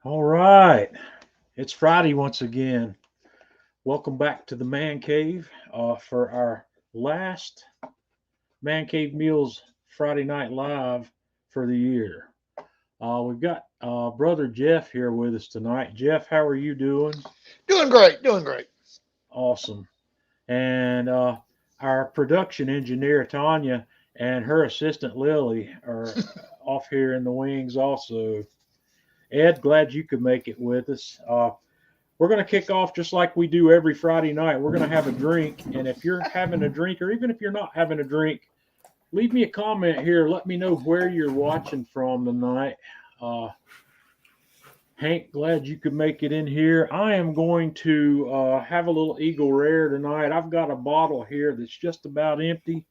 All right. It's Friday once again. Welcome back to the Man Cave for our last Man Cave Meals Friday Night Live for the year. We've got brother Jeff here with us tonight. Jeff, how are you doing? Doing great, doing great. Awesome. And our production engineer, Tanya, and her assistant, Lily, are off here in the wings also. Ed, glad you could make it with us. We're going to kick off just like we do every Friday night. We're going to have a drink. And if you're having a drink, or even if you're not having a drink, leave me a comment here. Let me know where you're watching from tonight. Uh, Hank, glad you could make it in here. I am going to have a little Eagle Rare tonight. I've got a bottle here that's just about empty.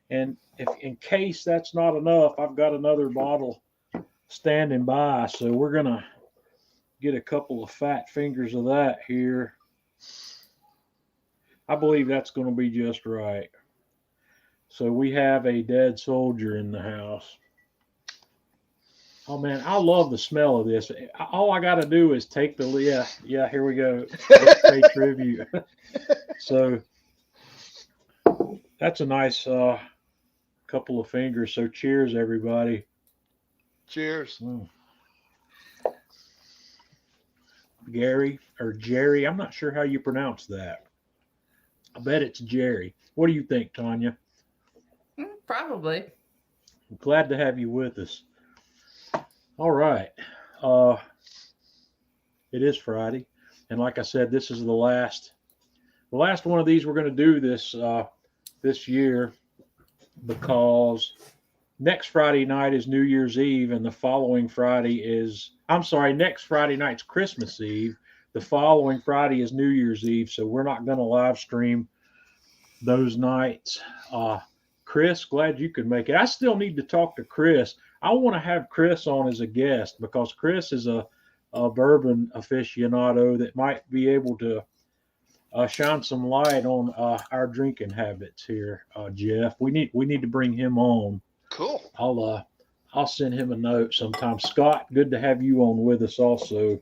And if in case that's not enough, I've got another bottle standing by. So we're going to get a couple of fat fingers of that here. I believe that's going to be just right. So we have a dead soldier in the house. Oh man, I love the smell of this. All I got to do is take the yeah. Here we go. Let's pay tribute. So that's a nice couple of fingers. So cheers, everybody. Cheers. Mm. Gary or Jerry, I'm not sure how you pronounce that. I bet it's Jerry. What do you think, Tanya? Probably. I'm glad to have you with us. All right. Uh, it is Friday, and like I said, this is the last one of these we're going to do this year because next Friday night is New Year's Eve, and the following Friday is next Friday night's Christmas Eve. The following Friday is New Year's Eve, so we're not going to live stream those nights. Chris, glad you could make it. I still need to talk to Chris. I want to have Chris on as a guest because Chris is a bourbon aficionado that might be able to shine some light on our drinking habits here, Jeff. We need to bring him on. Cool. I'll send him a note sometime. Scott, good to have you on with us also.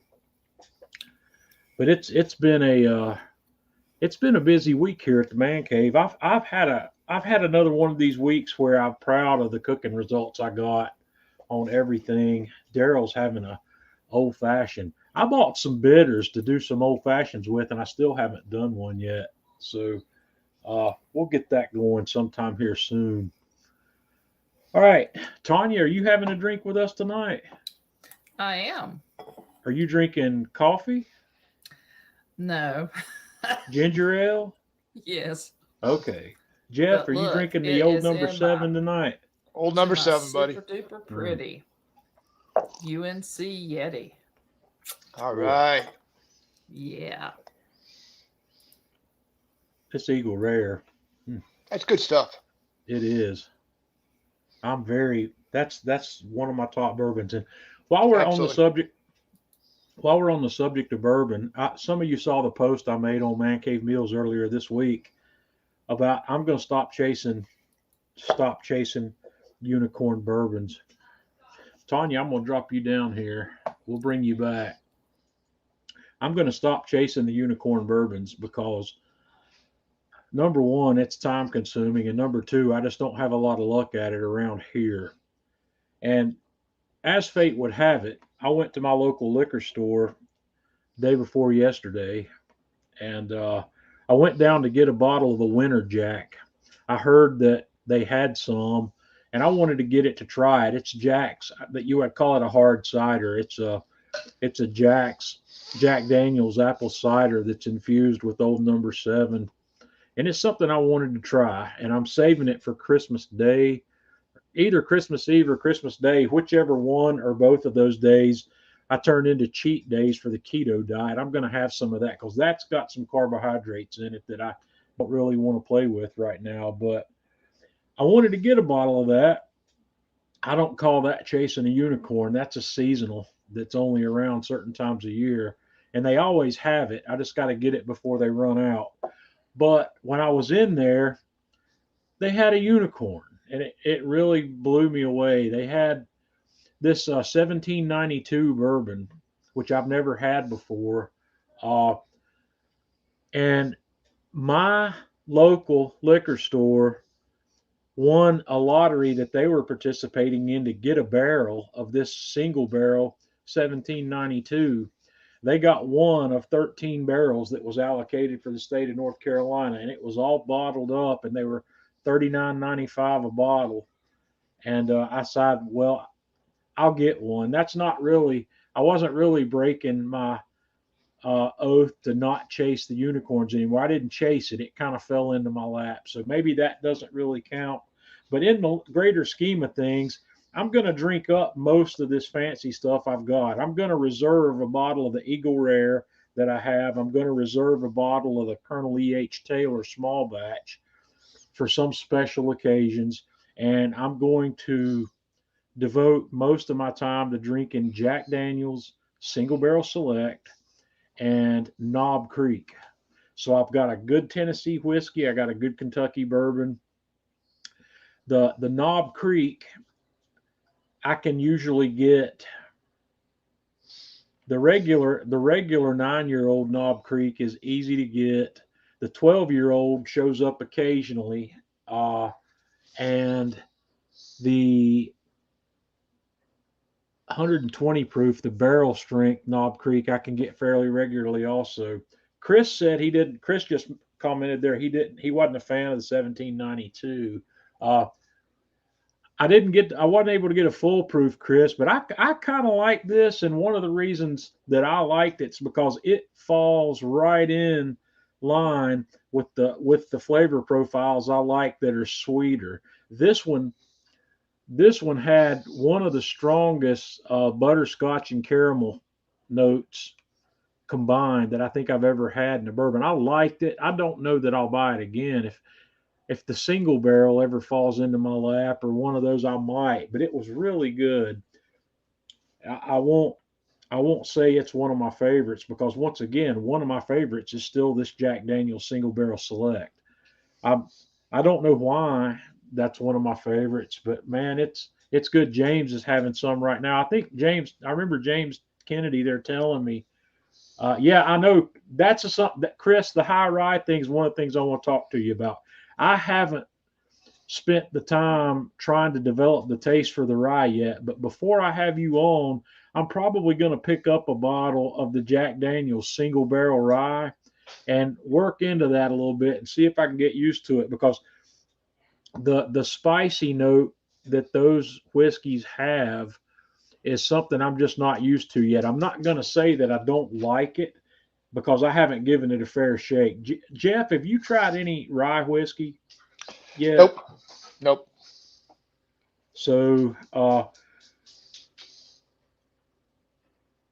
But it's been a busy week here at the Man Cave. I've had another one of these weeks where I'm proud of the cooking results I got on everything. Daryl's having a old fashioned. I bought some bitters to do some old fashions with, and I still haven't done one yet. So we'll get that going sometime here soon. All right, Tanya, are you having a drink with us tonight? I am. Are you drinking coffee, No. ginger ale? Yes. Okay. Jeff, But are you look, drinking the it old is number in my seven tonight? Old it's in number my seven, buddy. super duper Mm. pretty UNC Yeti. All Cool. right. Yeah. It's Eagle Rare. That's good stuff. It is. That's one of my top bourbons. And while we're on the Absolutely. subject, while we're on the subject of bourbon, some of you saw the post I made on Man Cave Meals earlier this week about I'm going to stop chasing unicorn bourbons. Tanya, I'm going to drop you down here. We'll bring you back. I'm going to stop chasing the unicorn bourbons because number one, it's time consuming, and number two, I just don't have a lot of luck at it around here. And as fate would have it, I went to my local liquor store day before yesterday, and I went down to get a bottle of the Winter Jack. I heard that they had some, and I wanted to get it to try it. It's Jack's, but you would call it a hard cider. It's a Jack Daniel's apple cider that's infused with Old Number Seven, and it's something I wanted to try. And I'm saving it for Christmas Day, either Christmas Eve or Christmas Day, whichever one or both of those days I turn into cheat days for the keto diet. I'm going to have some of that because that's got some carbohydrates in it that I don't really want to play with right now. But I wanted to get a bottle of that. I don't call that chasing a unicorn. That's a seasonal that's only around certain times of year. And they always have it. I just got to get it before they run out. But when I was in there, they had a unicorn, and it really blew me away. They had this 1792 bourbon, which I've never had before. And my local liquor store won a lottery that they were participating in to get a barrel of this single barrel 1792. They got one of 13 barrels that was allocated for the state of North Carolina, and it was all bottled up, and they were $39.95 a bottle. And I decided, well, I'll get one. That's not really, I wasn't really breaking my oath to not chase the unicorns anymore. I didn't chase it. It kind of fell into my lap. So maybe that doesn't really count. But in the greater scheme of things, I'm going to drink up most of this fancy stuff I've got. I'm going to reserve a bottle of the Eagle Rare that I have. I'm going to reserve a bottle of the Colonel E.H. Taylor small batch for some special occasions. And I'm going to devote most of my time to drinking Jack Daniel's Single Barrel Select and Knob Creek. So I've got a good Tennessee whiskey. I got a good Kentucky bourbon. The Knob Creek, I can usually get the regular 9-year-old Knob Creek is easy to get. The 12-year-old shows up occasionally, and the 120 proof, the barrel strength Knob Creek, I can get fairly regularly also. Chris said he didn't. Chris just commented there he wasn't a fan of the 1792. I wasn't able to get a full proof, Chris, but I kind of like this, and one of the reasons that I liked it's because it falls right in line with the flavor profiles I like that are sweeter. This one had one of the strongest butterscotch and caramel notes combined that I think I've ever had in a bourbon. I liked it. I don't know that I'll buy it again. If the single barrel ever falls into my lap or one of those, I might, but it was really good. I won't say it's one of my favorites because once again, one of my favorites is still this Jack Daniel's Single Barrel Select. I don't know why that's one of my favorites, but man, it's good. James is having some right now. I remember James Kennedy there telling me, yeah, I know that's something that Chris, the high rye thing is one of the things I want to talk to you about. I haven't spent the time trying to develop the taste for the rye yet, but before I have you on, I'm probably going to pick up a bottle of the Jack Daniel's Single Barrel Rye and work into that a little bit and see if I can get used to it, because the spicy note that those whiskeys have is something I'm just not used to yet. I'm not going to say that I don't like it because I haven't given it a fair shake. Jeff, have you tried any rye whiskey yet? Nope. So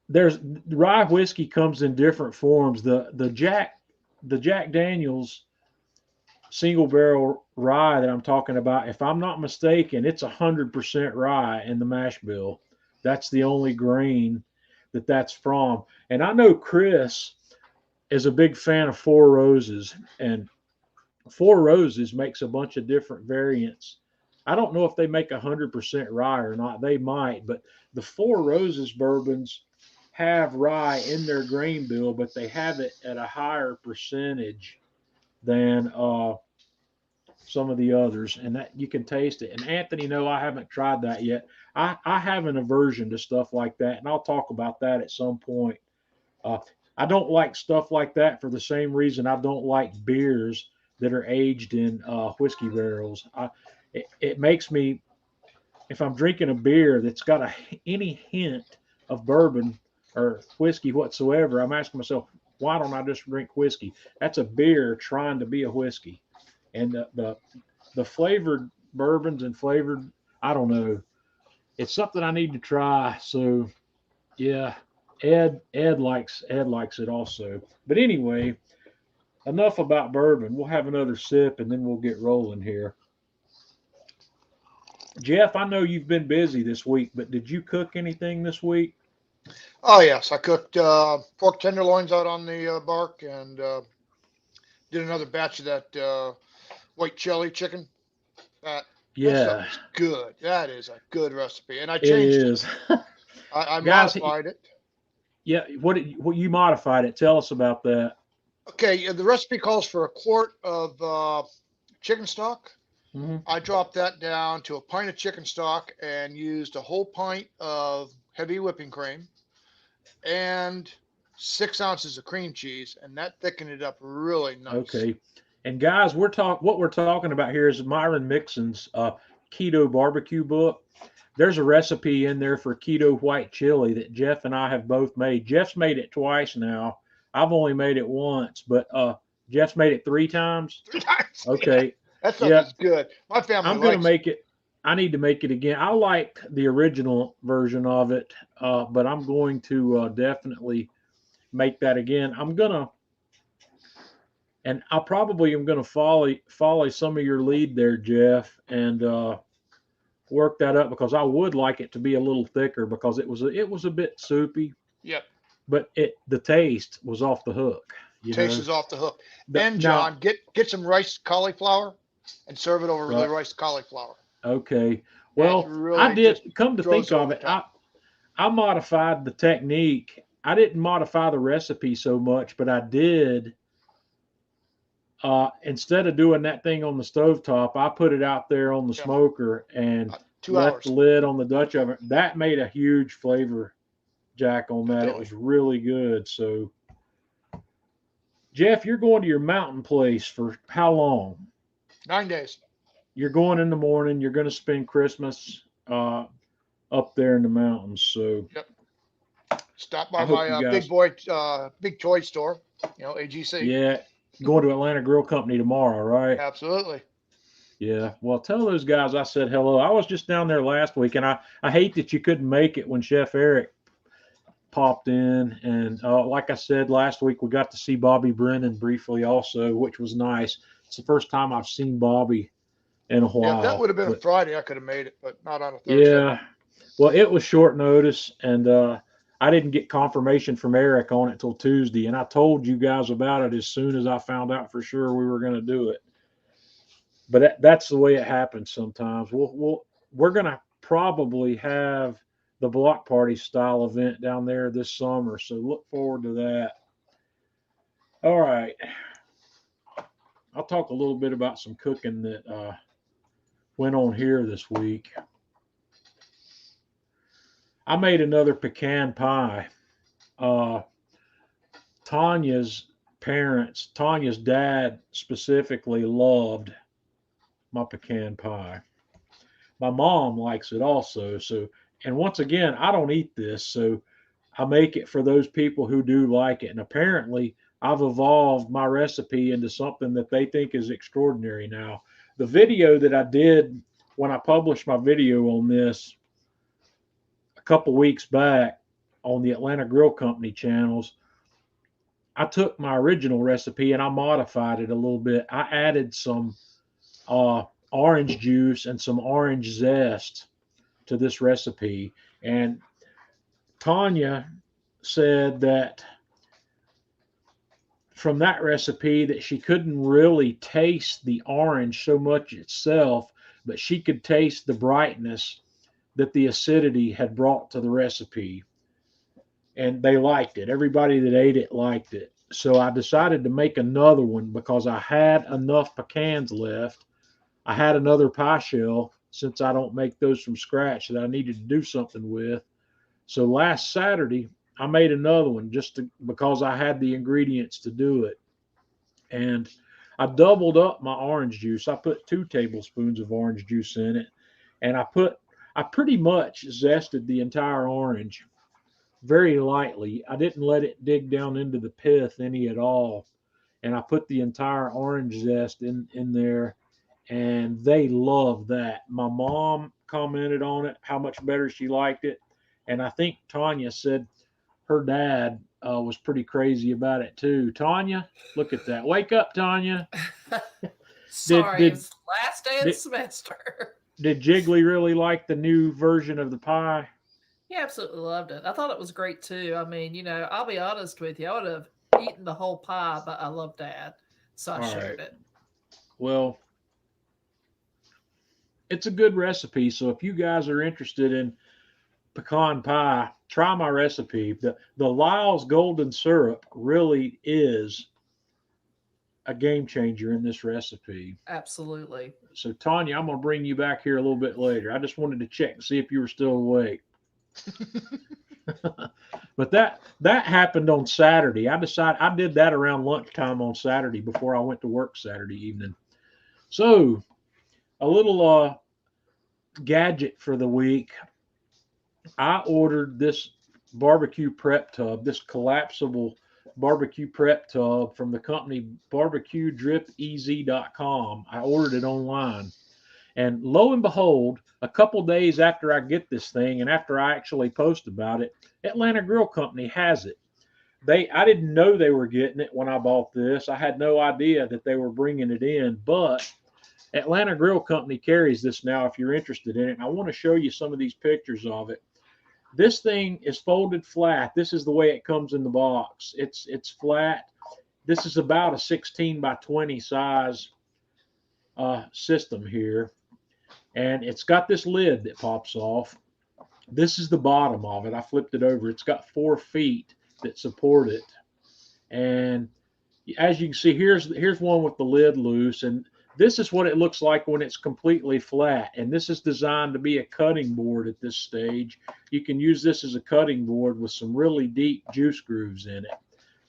there's rye whiskey comes in different forms. The Jack Daniel's Single Barrel Rye that I'm talking about, if I'm not mistaken, it's 100% rye in the mash bill. That's the only grain that's from. And I know Chris is a big fan of Four Roses, and Four Roses makes a bunch of different variants. I don't know if they make 100% rye or not. They might, but the Four Roses bourbons have rye in their grain bill, but they have it at a higher percentage than some of the others, and that you can taste it. And Anthony, no, I haven't tried that yet. I have an aversion to stuff like that, and I'll talk about that at some point. I don't like stuff like that for the same reason I don't like beers that are aged in whiskey barrels. It makes me, if I'm drinking a beer that's got any hint of bourbon or whiskey whatsoever, I'm asking myself, why don't I just drink whiskey? That's a beer trying to be a whiskey. And the flavored bourbons and flavored, I don't know. It's something I need to try. So yeah, Ed likes it also. But anyway, enough about bourbon. We'll have another sip and then we'll get rolling here. Jeff, I know you've been busy this week, but did you cook anything this week? Oh yes, I cooked pork tenderloins out on the bark and did another batch of that white chili chicken. That stuff is good. That is a good recipe, and I changed it. I Guys, modified it. Yeah, what you modified it? Tell us about that. Okay, the recipe calls for a quart of chicken stock. Hmm. I dropped that down to a pint of chicken stock and used a whole pint of heavy whipping cream and 6 ounces of cream cheese, and that thickened it up really nice. Okay. And guys, what we're talking about here is Myron Mixon's keto barbecue book. There's a recipe in there for keto white chili that Jeff and I have both made. Jeff's made it twice now. I've only made it once, but Jeff's made it 3 times. 3 times. Yeah, Okay. that stuff Yeah, is good. My family I'm gonna likes it. make it. I need to make it again. I like the original version of it, but I'm going to definitely make that again. And I probably am gonna follow some of your lead there, Jeff, and work that up because I would like it to be a little thicker because it was a bit soupy, Yep, but the taste was off the hook. You taste know. is off the hook. And Now, John, get some rice cauliflower and serve it over the right? rice cauliflower. Okay. That Well, I really did just come to throws think it over of the it. top. I modified the technique. I didn't modify the recipe so much, but I did. Instead of doing that thing on the stovetop, I put it out there on the Yeah, smoker and 2 hours. left the lid on the Dutch oven. That made a huge flavor jack on I'm that. It telling was really good. So, Jeff, you're going to your mountain place for how long? you, 9 days. You're going in the morning. You're going to spend Christmas up there in the mountains. So, Yep. Stop I by hope my you big guys, boy, big toy store. AGC. yeah, going to Atlanta Grill Company tomorrow, right? Absolutely. Yeah. Well, tell those guys I said hello. I was just down there last week, and I hate that you couldn't make it when Chef Eric popped in. And like I said last week, we got to see Bobby Brennan briefly also, which was nice. It's the first time I've seen Bobby in a Yeah, if that would while. have been a But Friday, I could have made it, but not on a Thursday. yeah, well, it was short notice, and I didn't get confirmation from Eric on it till Tuesday, and I told you guys about it as soon as I found out for sure we were going to do it. But that's the way it happens sometimes. We're going to probably have the block party style event down there this summer, so look forward to that. All right, I'll talk a little bit about some cooking that went on here this week. I made another pecan pie. Uh, Tanya's dad specifically loved my pecan pie. My mom likes it also. So, and once again, I don't eat this, so I make it for those people who do like it. And apparently, I've evolved my recipe into something that they think is extraordinary now. The video that I did when I published my video on this a couple weeks back on the Atlanta Grill Company channels, I took my original recipe and I modified it a little bit. I added some uh, orange juice and some orange zest to this recipe. And Tanya said that from that recipe that she couldn't really taste the orange so much itself, but she could taste the brightness that the acidity had brought to the recipe. And they liked it. Everybody that ate it liked it. So I decided to make another one because I had enough pecans left. I had another pie shell since I don't make those from scratch that I needed to do something with. So last Saturday, I made another one because I had the ingredients to do it. And I doubled up my orange juice. I put 2 tablespoons of orange juice in it. And I pretty much zested the entire orange very lightly. I didn't let it dig down into the pith any at all. And I put the entire orange zest in there, and they loved that. My mom commented on it, how much better she liked it. And I think Tanya said her dad was pretty crazy about it too. Tanya, look at that. Wake up, Tanya. Did Sorry, it did was the last day of the did, semester. did Jiggly really like the new version of the pie? He absolutely loved it. I thought it was great too. I mean, I'll be honest with you. I would have eaten the whole pie, but I love Dad, so I All right. shared it. Well, it's a good recipe. So if you guys are interested in pecan pie, try my recipe. The Lyle's golden syrup really is a game changer in this recipe. Absolutely. So Tanya, I'm gonna bring you back here a little bit later. I just wanted to check and see if you were still awake. But that happened on Saturday. I did that around lunchtime on Saturday before I went to work Saturday evening. So a little gadget for the week. I ordered this barbecue prep tub, this collapsible barbecue prep tub from the company barbecuedripez.com. I ordered it online. And lo and behold, a couple days after I get this thing and after I actually post about it, Atlanta Grill Company has it. I didn't know they were getting it when I bought this. I had no idea that they were bringing it in, but Atlanta Grill Company carries this now if you're interested in it. And I want to show you some of these pictures of it. This thing is folded flat. This is the way it comes in the box. It's flat. This is about a 16 by 20 size system here. And it's got this lid that pops off. This is the bottom of it. I flipped it over. It's got 4 feet that support it. And as you can see, here's one with the lid loose. And this is what it looks like when it's completely flat. And this is designed to be a cutting board at this stage. You can use this as a cutting board with some really deep juice grooves in it.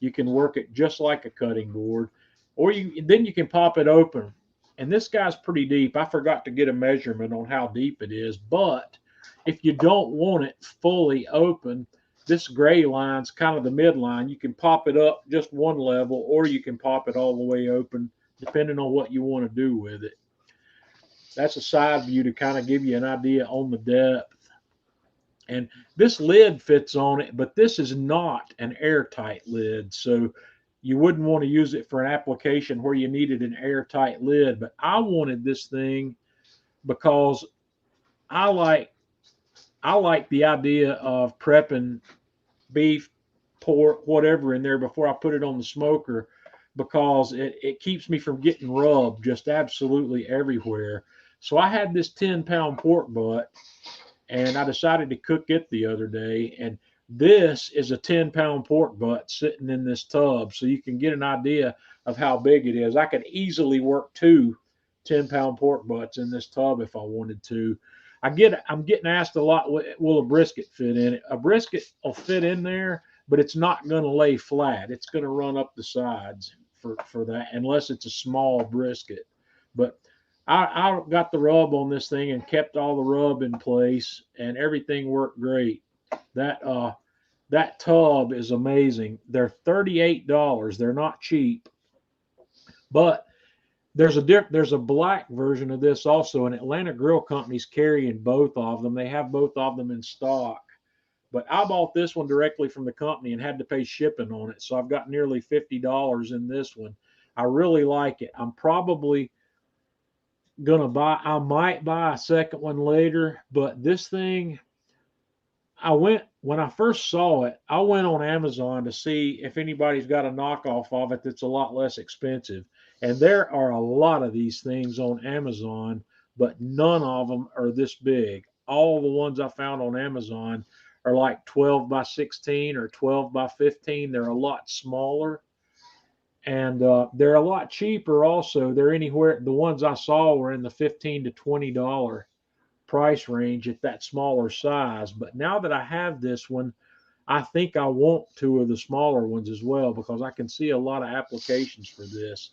You can work it just like a cutting board. Or then you can pop it open. And this guy's pretty deep. I forgot to get a measurement on how deep it is. But if you don't want it fully open, this gray line's kind of the midline. You can pop it up just one level, or you can pop it all the way open, depending on what you want to do with it. That's a side view to kind of give you an idea on the depth. And this lid fits on it, but this is not an airtight lid. So you wouldn't want to use it for an application where you needed an airtight lid. But I wanted this thing because I like the idea of prepping beef, pork, whatever in there before I put it on the smoker, because it keeps me from getting rubbed just absolutely everywhere. So I had this 10-pound pork butt, and I decided to cook it the other day. And this is a 10-pound pork butt sitting in this tub, so you can get an idea of how big it is. I could easily work 2 10-pound pork butts in this tub if I wanted to. I'm getting asked a lot, will a brisket fit in it? A brisket will fit in there, but it's not going to lay flat. It's going to run up the sides for that, unless it's a small brisket. But I got the rub on this thing and kept all the rub in place, and everything worked great. That tub is amazing. They're $38. They're not cheap, but there's a black version of this also, and Atlanta Grill Company's carrying both of them. They have both of them in stock. But I bought this one directly from the company and had to pay shipping on it. So I've got nearly $50 in this one. I really like it. I'm probably I might buy a second one later, but this thing, when I first saw it, I went on Amazon to see if anybody's got a knockoff of it that's a lot less expensive. And there are a lot of these things on Amazon, but none of them are this big. All the ones I found on Amazon are like 12 by 16 or 12 by 15. They're a lot smaller, and they're a lot cheaper also. They're anywhere, the ones I saw were in the $15 to $20 price range at that smaller size. But now that I have this one, I think I want 2 of the smaller ones as well, because I can see a lot of applications for this.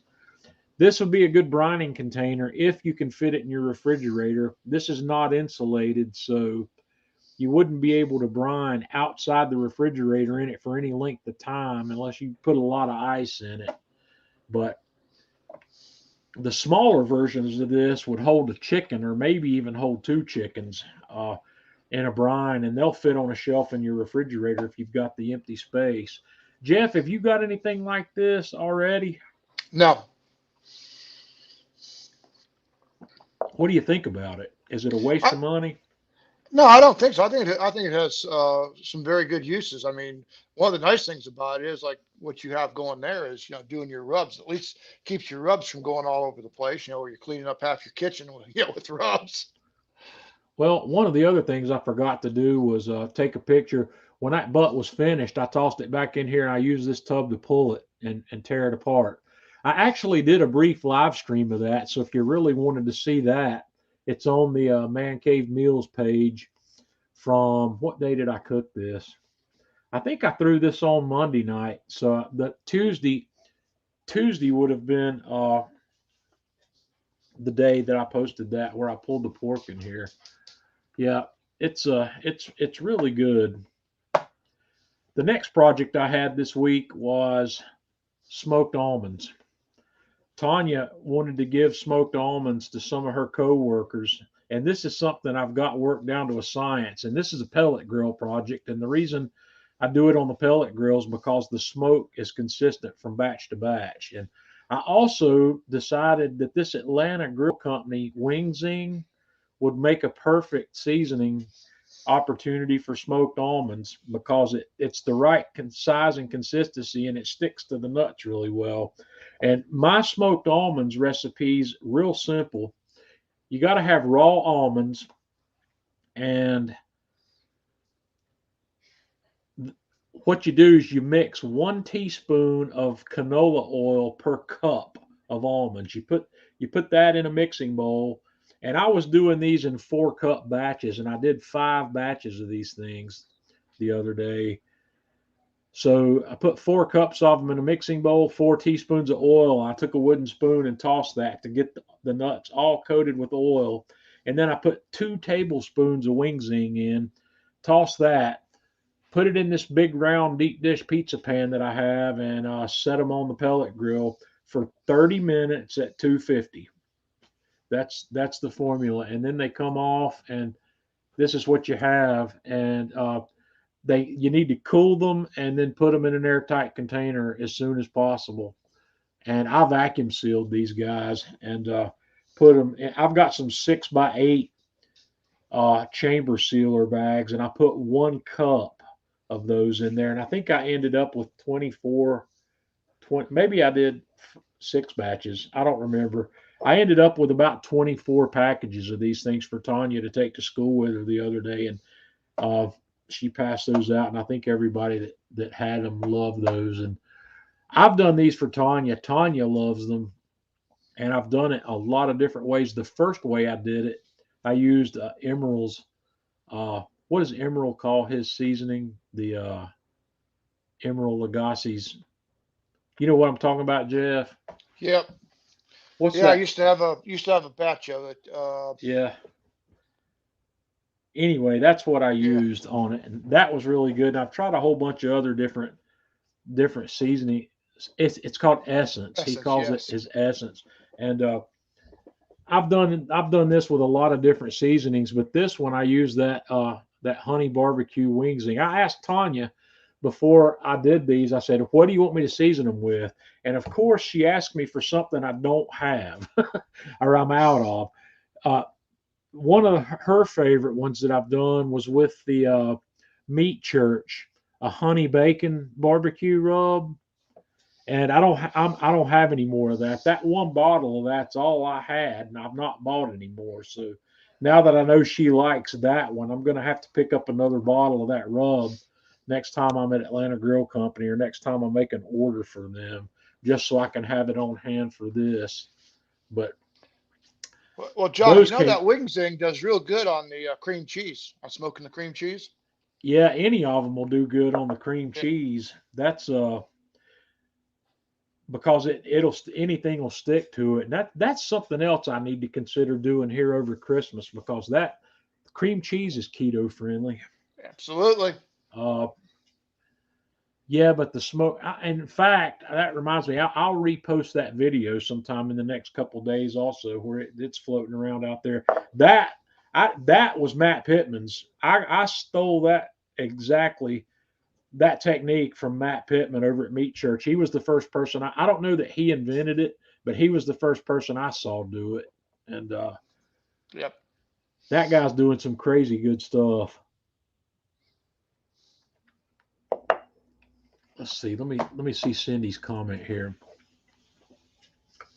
This would be a good brining container if you can fit it in your refrigerator. This is not insulated, so you wouldn't be able to brine outside the refrigerator in it for any length of time unless you put a lot of ice in it. But the smaller versions of this would hold a chicken, or maybe even hold 2 chickens in a brine, and they'll fit on a shelf in your refrigerator if you've got the empty space. Jeff, have you got anything like this already? No. What do you think about it? Is it a waste of money? No, I don't think so. I think it has some very good uses. I mean, one of the nice things about it is, like what you have going there is, doing your rubs. At least keeps your rubs from going all over the place. Where you're cleaning up half your kitchen with rubs. Well, one of the other things I forgot to do was take a picture. When that butt was finished, I tossed it back in here and I used this tub to pull it and tear it apart. I actually did a brief live stream of that. So if you really wanted to see that, it's on the Man Cave Meals page. From what day did I cook this? I think I threw this on Monday night. So the Tuesday would have been the day that I posted that, where I pulled the pork in here. Yeah, it's really good. The next project I had this week was smoked almonds. Tanya wanted to give smoked almonds to some of her coworkers, and this is something I've got worked down to a science. And this is a pellet grill project, and the reason I do it on the pellet grills because the smoke is consistent from batch to batch. And I also decided that this Atlanta grill company, Wing Zing, would make a perfect seasoning opportunity for smoked almonds because it's the right size and consistency, and it sticks to the nuts really well. And my smoked almonds recipe's real simple. You got to have raw almonds, and what you do is you mix 1 teaspoon of canola oil per cup of almonds. You put that in a mixing bowl, and I was doing these in 4 cup batches, and I did 5 batches of these things the other day. So I put 4 cups of them in a mixing bowl, 4 teaspoons of oil. I took a wooden spoon and tossed that to get the nuts all coated with oil. And then I put 2 tablespoons of Wing Zing in, toss that, put it in this big round deep dish pizza pan that I have, and set them on the pellet grill for 30 minutes at 250. That's the formula. And then they come off, and this is what you have. And you need to cool them and then put them in an airtight container as soon as possible. And I vacuum sealed these guys and put them. I've got some 6x8 chamber sealer bags, and I put 1 cup of those in there. And I think I ended up with 24, 20, maybe I did 6 batches. I don't remember. I ended up with about 24 packages of these things for Tanya to take to school with her the other day. And she passed those out, and I think everybody that had them loved those. And I've done these for Tanya. Tanya loves them, and I've done it a lot of different ways. The first way I did it, I used Emerald's. What does Emerald call his seasoning? The Emerald Lagasse's. You know what I'm talking about, Jeff? Yep. What's Yeah, that? I used to have a batch of it. Yeah. Anyway, that's what I Yeah. used on it, and that was really good. And I've tried a whole bunch of other different seasoning. It's called Essence. He Essence, calls it yes. his Essence, and I've done this with a lot of different seasonings, but this one I use that honey barbecue Wing Zing. I asked Tanya before I did these. I said, "What do you want me to season them with?" And of course, she asked me for something I don't have or I'm out of. Uh, One of her favorite ones that I've done was with the Meat Church, a honey bacon barbecue rub, and I don't have any more of that. That one bottle of that's all I had, and I've not bought any more. So now that I know she likes that one, I'm going to have to pick up another bottle of that rub next time I'm at Atlanta Grill Company, or next time I make an order for them, just so I can have it on hand for this. But Well, John, those came, that wing zing does real good on the cream cheese. On smoking the cream cheese. yeah, any of them will do good on the cream Yeah, cheese. That's because it'll anything will stick to it. And that's something else I need to consider doing here over Christmas, because that cream cheese is keto friendly. absolutely. Uh, yeah, but the smoke. In fact, that reminds me. I'll repost that video sometime in the next couple of days, also, where it's floating around out there. That was Matt Pittman's. I stole that exactly, that technique from Matt Pittman over at Meat Church. He was the first person. I don't know that he invented it, but he was the first person I saw do it. And Yep. that guy's doing some crazy good stuff. Let's see. Let me see Cindy's comment here.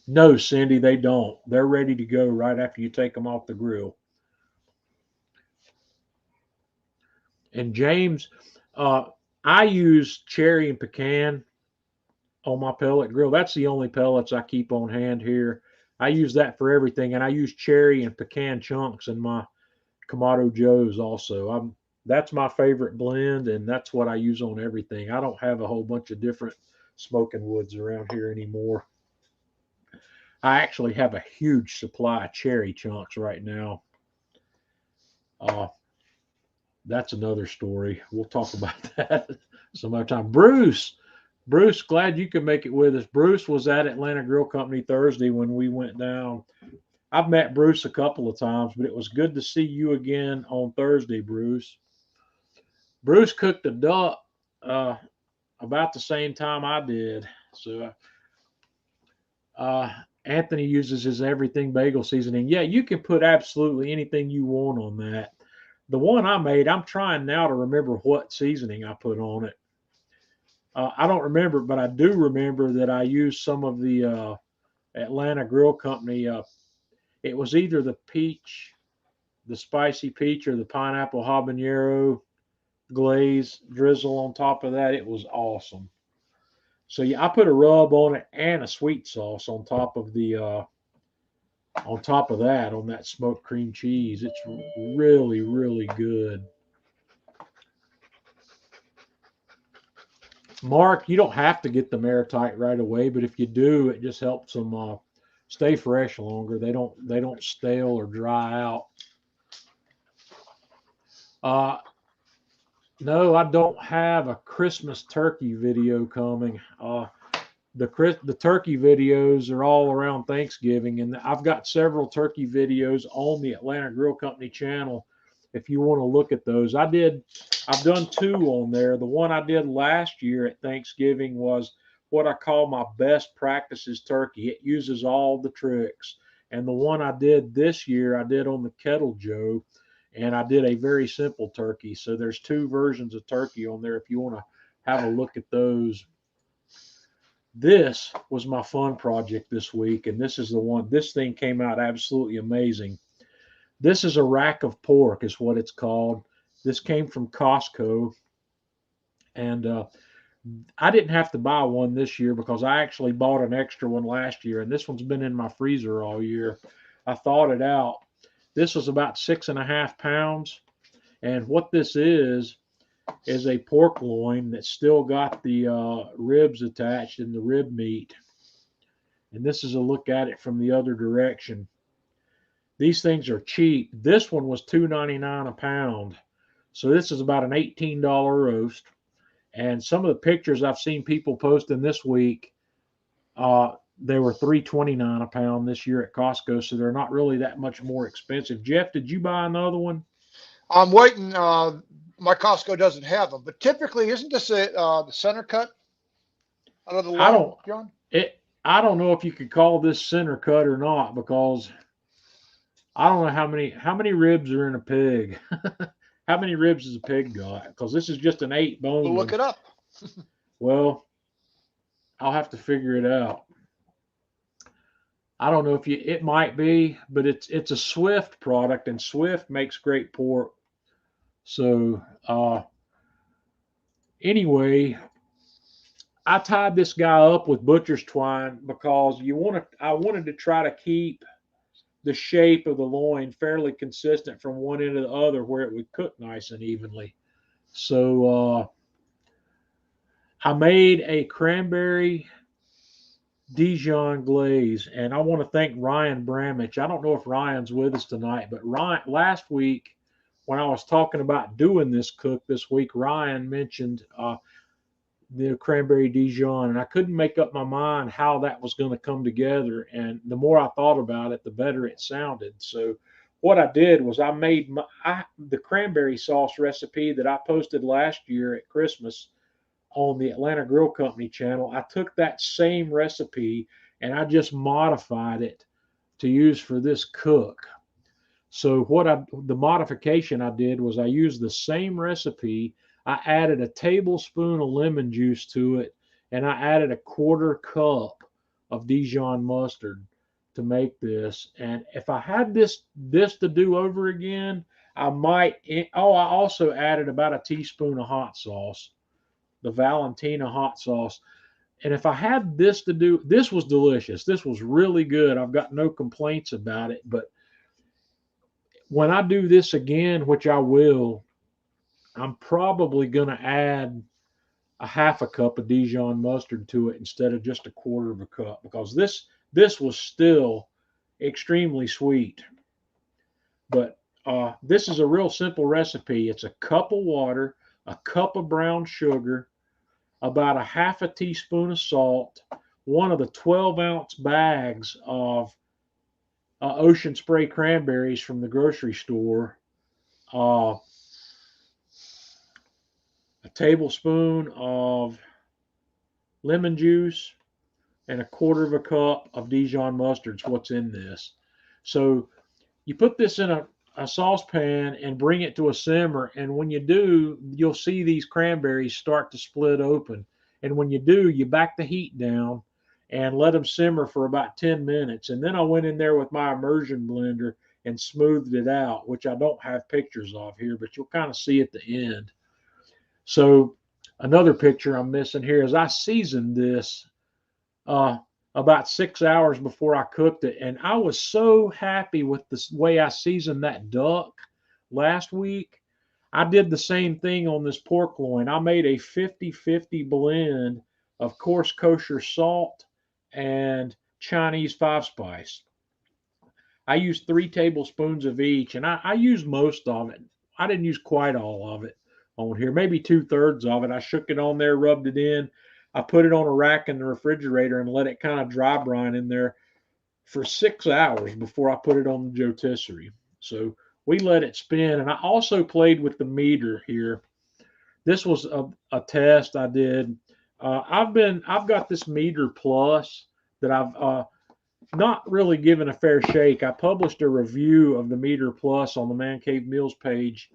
No, Cindy, they don't. They're ready to go right after you take them off the grill. And James, I use cherry and pecan on my pellet grill. That's the only pellets I keep on hand here. I use that for everything, and I use cherry and pecan chunks in my Kamado Joe's also. That's my favorite blend, and that's what I use on everything. I don't have a whole bunch of different smoking woods around here anymore. I actually have a huge supply of cherry chunks right now. Uh, that's another story. We'll talk about that some other time. Bruce, glad you could make it with us. Bruce was at Atlanta Grill Company Thursday when we went down. I've met Bruce a couple of times, but it was good to see you again on Thursday, Bruce. Bruce cooked a duck uh, about the same time I did. So Anthony uses his everything bagel seasoning. Yeah, you can put absolutely anything you want on that. The one I made, I'm trying now to remember what seasoning I put on it. I don't remember, but I do remember that I used some of the Atlanta Grill Company. It was either the peach, the spicy peach, or the pineapple habanero glaze drizzle on top of that. It was awesome. So yeah, I put a rub on it and a sweet sauce on top of the on that smoked cream cheese. It's really really good. Mark, you don't have to get the Meritite right away, but if you do, it just helps them stay fresh longer. They don't stale or dry out. Uh, no, I don't have a Christmas turkey video coming. The turkey videos are all around Thanksgiving, and I've got several turkey videos on the Atlanta Grill Company channel. If you want to look at those, I've done two on there. The one I did last year at Thanksgiving was what I call my best practices turkey. It uses all the tricks. And the one I did this year, I did on the Kettle Joe, and I did a very simple turkey. So there's two versions of turkey on there if you want to have a look at those. This was my fun project this week, and this is the one. This thing came out absolutely amazing. This is a rack of pork, is what it's called. This came from Costco, and I didn't have to buy one this year because I actually bought an extra one last year, and this one's been in my freezer all year. I thawed it out. This was about 6.5 pounds, and what this is a pork loin that's still got the ribs attached in the rib meat. And this is a look at it from the other direction. These things are cheap. This one was $2.99 a pound. So this is about an $18 roast. And some of the pictures I've seen people posting this week, they were $3.29 a pound this year at Costco. So they're not really that much more expensive. Jeff, did you buy another one? I'm waiting. My Costco doesn't have them, but typically, isn't this the center cut out of the I loin, don't John? I don't know if you could call this center cut or not because I don't know how many ribs are in a pig. How many ribs has a pig got? Because this is just an 8-bone We'll one. look it up. Well, I'll have to figure it out. I don't know if it might be, but it's a Swift product, and Swift makes great pork. So anyway, I tied this guy up with butcher's twine because I wanted to try to keep the shape of the loin fairly consistent from one end to the other where it would cook nice and evenly. So I made a cranberry Dijon glaze, and I want to thank Ryan Bramich. I don't know if Ryan's with us tonight, but Ryan, last week when I was talking about doing this cook this week, Ryan mentioned the cranberry Dijon, and I couldn't make up my mind how that was going to come together. And the more I thought about it, the better it sounded. So what I did was I made the cranberry sauce recipe that I posted last year at Christmas on the Atlanta Grill Company channel. I took that same recipe and I just modified it to use for this cook. So the modification I did was I used the same recipe. I added a tablespoon of lemon juice to it, and I added a quarter cup of Dijon mustard to make this. And if I had this to do over again, I might. Oh, I also added about a teaspoon of hot sauce, the Valentina hot sauce. And if I had this to do, this was delicious. This was really good. I've got no complaints about it. But when I do this again, which I will, I'm probably going to add a half a cup of Dijon mustard to it instead of just a quarter of a cup, because this was still extremely sweet. But this is a real simple recipe. It's a cup of water, a cup of brown sugar, about a half a teaspoon of salt, one of the 12-ounce bags of ocean spray cranberries from the grocery store, uh, a tablespoon of lemon juice, and a quarter of a cup of Dijon mustard is what's in this. So you put this in a saucepan and bring it to a simmer. And when you do, you'll see these cranberries start to split open. And when you do, you back the heat down and let them simmer for about 10 minutes. And then I went in there with my immersion blender and smoothed it out, which I don't have pictures of here, but you'll kind of see at the end. So another picture I'm missing here is I seasoned this uh, about 6 hours before I cooked it. And I was so happy with the way I seasoned that duck last week. I did the same thing on this pork loin. I made a 50-50 blend of coarse kosher salt and Chinese 5-spice. I used 3 tablespoons of each, and I used most of it. I didn't use quite all of it on here, maybe 2/3 of it. I shook it on there, rubbed it in. I put it on a rack in the refrigerator and let it kind of dry brine in there for 6 hours before I put it on the rotisserie. So we let it spin. And I also played with the meter here. This was a test I did. I've got this meter plus that I've not really given a fair shake. I published a review of the meter plus on the Man Cave Meals page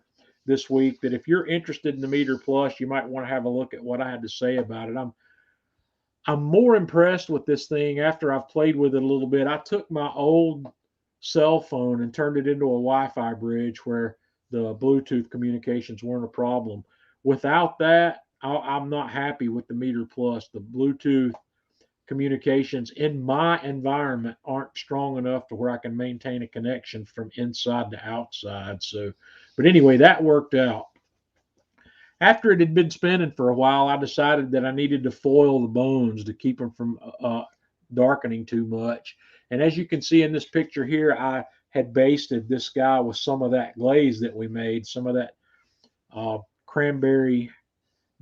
this week, that if you're interested in the meter plus, you might want to have a look at what I had to say about it. I'm more impressed with this thing after I've played with it a little bit. I took my old cell phone and turned it into a Wi-Fi bridge where the Bluetooth communications weren't a problem. Without that, I'm not happy with the Meter Plus. The Bluetooth communications in my environment aren't strong enough to where I can maintain a connection from inside to outside. So, but anyway, that worked out. After it had been spinning for a while, I decided that I needed to foil the bones to keep them from darkening too much. And as you can see in this picture here, I had basted this guy with some of that glaze that we made, some of that cranberry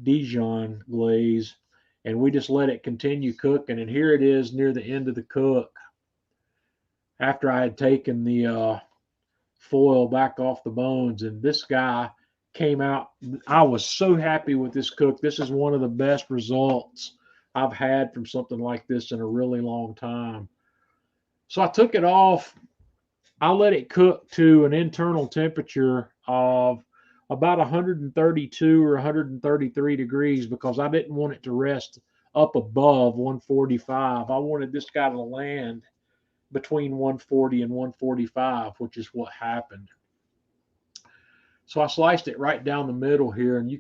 Dijon glaze, and we just let it continue cooking. And here it is near the end of the cook, after I had taken the foil back off the bones. And this guy came out. I was so happy with this cook. This is one of the best results I've had from something like this in a really long time. So I took it off. I let it cook to an internal temperature of about 132 or 133 degrees, because I didn't want it to rest up above 145. I wanted this guy to land between 140 and 145, which is what happened. So I sliced it right down the middle here, and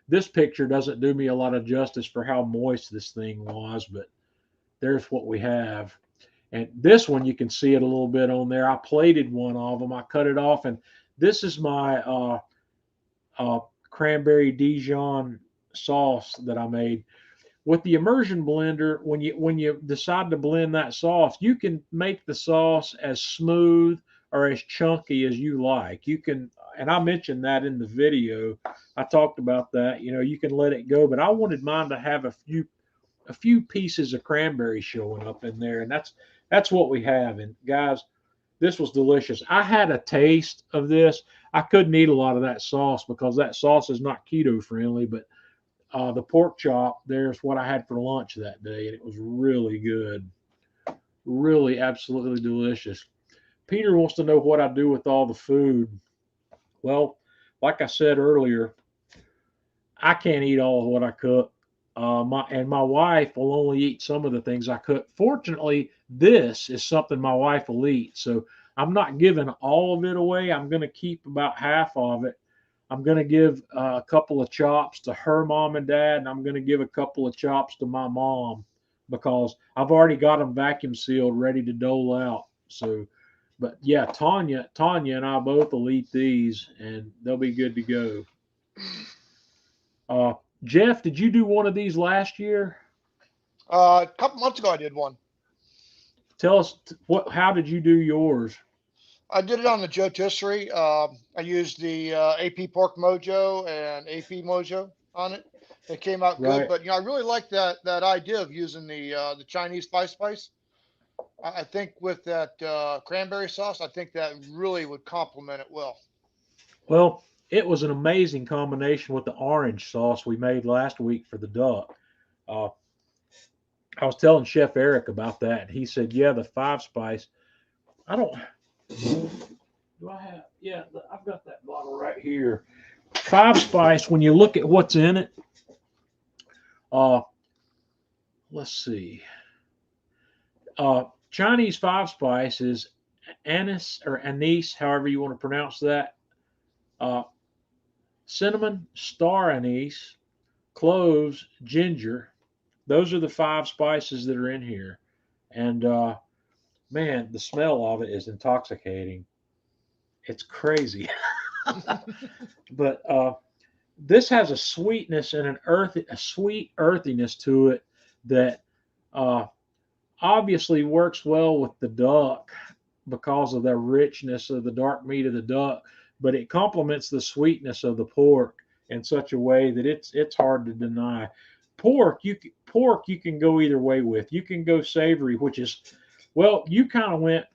this picture doesn't do me a lot of justice for how moist this thing was, but there's what we have. And this one, you can see it a little bit on there. I plated one of them. I cut it off, and this is my cranberry Dijon sauce that I made. With the immersion blender, when you decide to blend that sauce, you can make the sauce as smooth or as chunky as you like. You can, and I mentioned that in the video. I talked about that. You can let it go, but I wanted mine to have a few pieces of cranberry showing up in there, and that's what we have. And guys, this was delicious. I had a taste of this. I couldn't eat a lot of that sauce because that sauce is not keto friendly, but the pork chop, there's what I had for lunch that day, and it was really good. Really absolutely delicious. Peter wants to know what I do with all the food. Well, like I said earlier, I can't eat all of what I cook. My wife will only eat some of the things I cook. Fortunately, this is something my wife will eat. So I'm not giving all of it away. I'm going to keep about half of it. I'm going to give a couple of chops to her mom and dad, and I'm going to give a couple of chops to my mom because I've already got them vacuum sealed, ready to dole out. So, but yeah, Tanya and I both will eat these, and they'll be good to go. Uh, Jeff, did you do one of these last year? A couple months ago, I did one. Tell us what. How did you do yours? I did it on the Rotisserie. I used the AP Pork Mojo and AP Mojo on it. It came out good, Right. but I really like that idea of using the Chinese spice. I think with that cranberry sauce, I think that really would complement it well. Well, it was an amazing combination with the orange sauce we made last week for the duck. Uh, I was telling Chef Eric about that, and he said, "Yeah, the five spice. I don't. Do I have? Yeah, I've got that bottle right here. Five spice. When you look at what's in it, uh, let's see. Chinese five spice is anise or anise, however you want to pronounce that. Uh, cinnamon, star anise, cloves, ginger. Those are the five spices that are in here. And man, the smell of it is intoxicating. It's crazy. But this has a sweetness and a sweet earthiness to it that uh, obviously works well with the duck because of the richness of the dark meat of the duck, but it complements the sweetness of the pork in such a way that it's hard to deny. Pork you can go either way with. You can go savory, which is well, you kind of went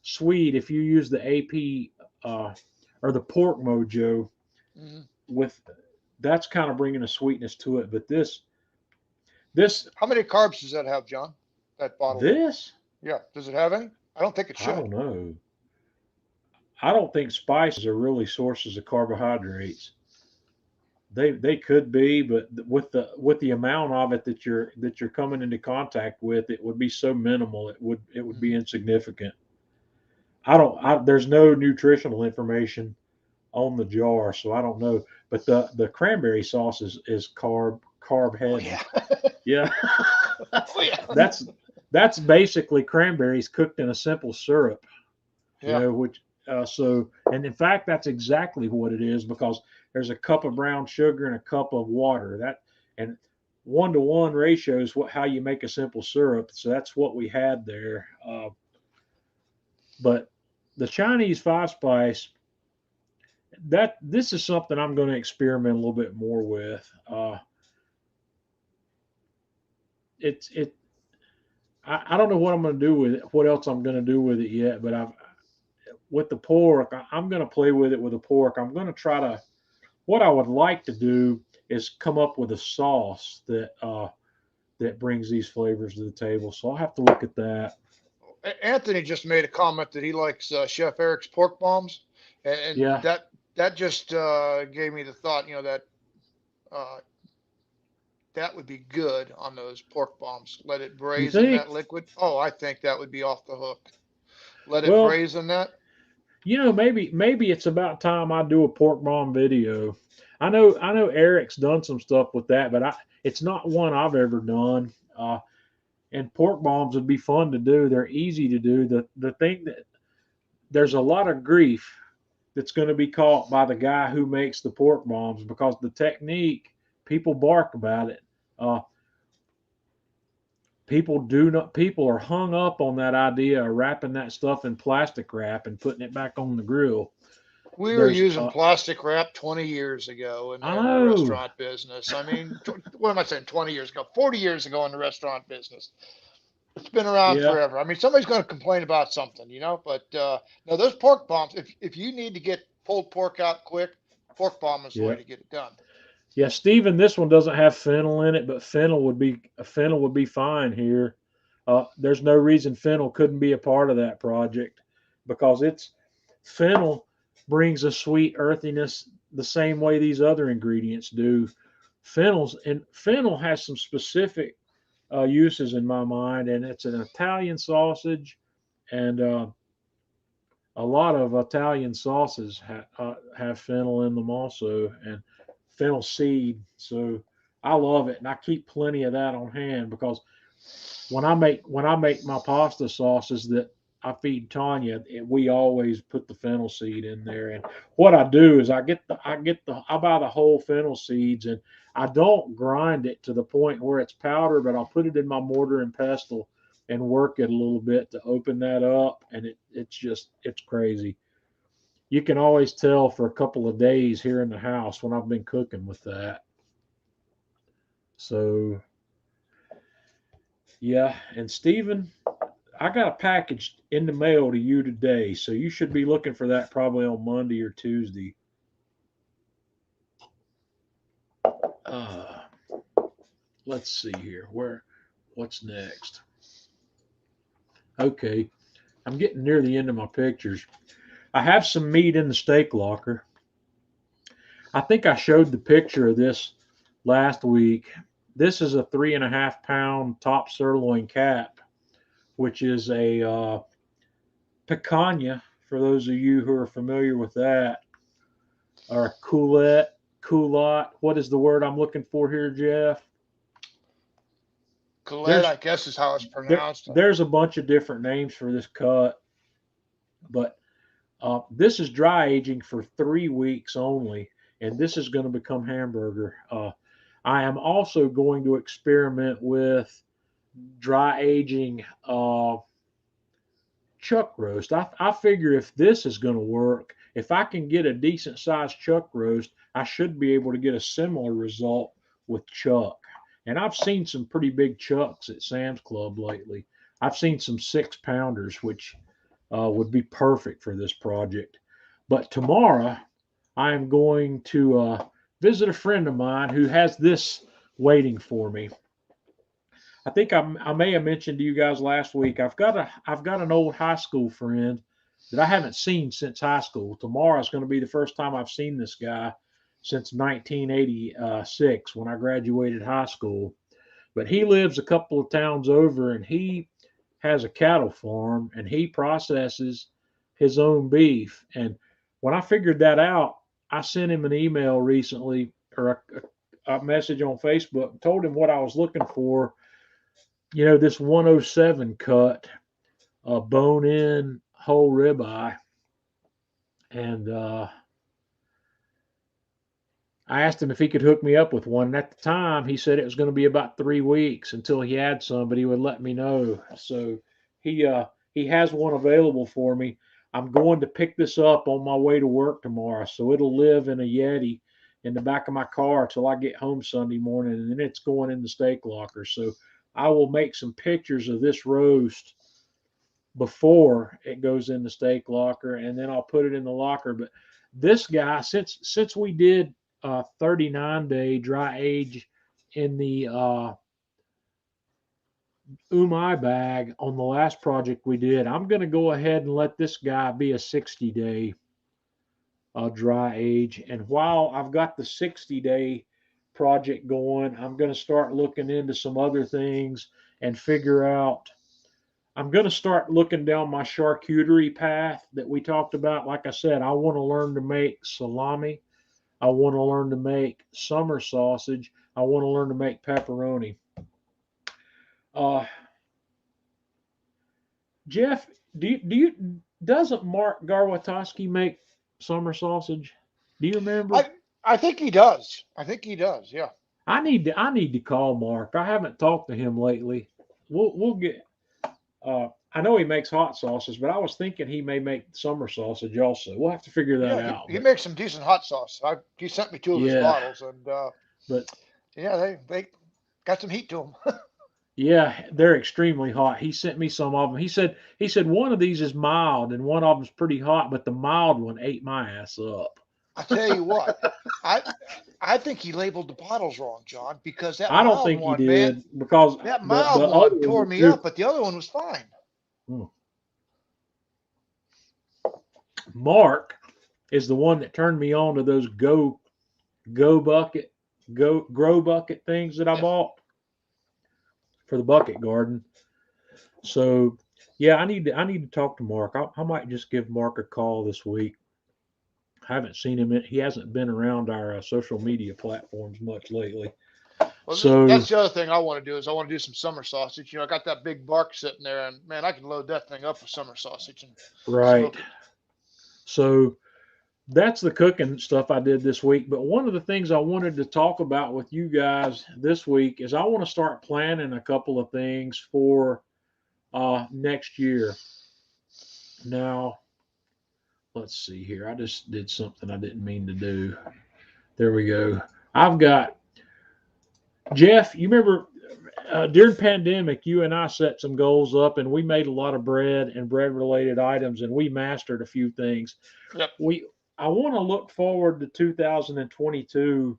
sweet if you use the AP or the pork mojo Mhm. with that's kind of bringing a sweetness to it. But this How many carbs does that have, John? That bottle? this Yeah. Does it have any? I don't think it I should. don't know. I don't think spices are really sources of carbohydrates. They could be, but with the amount of it that you're coming into contact with, it would be so minimal. It would be Mhm. insignificant. There's no nutritional information on the jar, so I don't know. But the cranberry sauce is carb Oh heavy. yeah. Yeah, Oh yeah. that's that's basically cranberries cooked in a simple syrup. Yeah. Which and in fact that's exactly what it is because there's a cup of brown sugar and a cup of water. That and 1-to-1 ratio is how you make a simple syrup. So that's what we had there. But the Chinese five spice that this is something I'm going to experiment a little bit more with. It's it. I don't know what I'm going to do with it. What else I'm going to do with it yet? But I've with the pork. I'm going to play with it with the pork. I'm going to try to. What I would like to do is come up with a sauce that brings these flavors to the table. So I'll have to look at that. Anthony just made a comment that he likes Chef Eric's pork bombs, and Yeah, that just gave me the thought, that uh, that would be good on those pork bombs. Let it you braise in think? that liquid. Oh, I think that would be off the hook. Let it Well, braise in that. maybe it's about time I do a pork bomb video. I know Eric's done some stuff with that, but it's not one I've ever done. And pork bombs would be fun to do. They're easy to do. The thing that there's a lot of grief that's going to be caught by the guy who makes the pork bombs because the technique people bark about it. Uh, people are hung up on that idea of wrapping that stuff in plastic wrap and putting it back on the grill. We were There's using plastic wrap 20 years ago I in the know. restaurant business. I mean, what am I saying? 20 years ago, 40 years ago in the restaurant business. It's been around Yeah, forever. I mean, somebody's going to complain about something. But no, those pork bombs. If you need to get pulled pork out quick, pork bomb is the yeah. way to get it done. Yeah, Stephen, this one doesn't have fennel in it, but fennel would be fine here. There's no reason fennel couldn't be a part of that project because it's fennel brings a sweet earthiness the same way these other ingredients do. Fennel has some specific uses in my mind, and it's an Italian sausage, and a lot of Italian sauces have fennel in them also, and fennel seed. So I love it, and I keep plenty of that on hand because when I make my pasta sauces that I feed Tanya, we always put the fennel seed in there. And what I do is I buy the whole fennel seeds, and I don't grind it to the point where it's powder, but I'll put it in my mortar and pestle and work it a little bit to open that up, and it's crazy. You can always tell for a couple of days here in the house when I've been cooking with that. So yeah, and Stephen, I got a package in the mail to you today, so you should be looking for that probably on Monday or Tuesday. Uh, let's see here. What's next? Okay, I'm getting near the end of my pictures. I have some meat in the steak locker. I think I showed the picture of this last week. This is a 3.5 pound top sirloin cap, which is a picanha, for those of you who are familiar with that, or a culotte. What is the word I'm looking for here, Jeff? Colette, There's I guess is how it's there, pronounced. there's a bunch of different names for this cut, but this is dry aging for 3 weeks only, and this is going to become hamburger. I am also going to experiment with dry aging chuck roast. I figure if this is going to work, if I can get a decent sized chuck roast, I should be able to get a similar result with chuck. And I've seen some pretty big chucks at Sam's Club lately. I've seen some 6 pounders, which would be perfect for this project. But tomorrow, I am going to visit a friend of mine who has this waiting for me. I think I may have mentioned to you guys last week. I've got an old high school friend that I haven't seen since high school. Tomorrow is going to be the first time I've seen this guy since 1986 when I graduated high school. But he lives a couple of towns over, and he has a cattle farm, and he processes his own beef. And when I figured that out, I sent him an email recently, or a message on Facebook, and told him what I was looking for. This 107 cut, bone in whole ribeye. And I asked him if he could hook me up with one. And at the time, he said it was going to be about 3 weeks until he had some, but he would let me know. So he has one available for me. I'm going to pick this up on my way to work tomorrow. So it'll live in a Yeti in the back of my car till I get home Sunday morning, and then it's going in the steak locker. So I will make some pictures of this roast before it goes in the steak locker, and then I'll put it in the locker. But this guy, since we did 39-day dry age in the umai bag on the last project we did, I'm going to go ahead and let this guy be a 60-day dry age. And while I've got the 60-day project going, I'm going to start looking into some other things and figure out. I'm going to start looking down my charcuterie path that we talked about. Like I said, I want to learn to make salami. I want to learn to make summer sausage. I want to learn to make pepperoni. Uh, Jeff, doesn't Mark Garwatowski make summer sausage? Do you remember? I think he does. I think he does. Yeah. I need to call Mark. I haven't talked to him lately. We'll get. I know he makes hot sauces, but I was thinking he may make summer sausage also. We'll have to figure that Yeah, out. he makes some decent hot sauce. He sent me 2 of his Yeah, bottles, and but yeah, they got some heat to them. yeah, they're extremely hot. He sent me some of them. He said one of these is mild and one of them's pretty hot, but the mild one ate my ass up. I tell you what, I I think he labeled the bottles wrong, John, because that I don't mild think he one, man, did because that the mild other one one tore was me just up, but the other one was fine. hmm. Mark is the one that turned me on to those grow bucket things that I Yeah. bought for the bucket garden. So Yeah, I need to talk to Mark. I might just give Mark a call this week. I haven't seen him. He hasn't been around our social media platforms much lately. Well, So that's the other thing I want to do is I want to do some summer sausage. I got that big bark sitting there, and man, I can load that thing up with summer sausage and right. smoke it. So that's the cooking stuff I did this week. But one of the things I wanted to talk about with you guys this week is I want to start planning a couple of things for next year. Now, let's see here. I just did something I didn't mean to do. There we go. I've got Jeff. You remember during pandemic, you and I set some goals up, and we made a lot of bread and bread related items, and we mastered a few things. Yep. I want to look forward to 2022,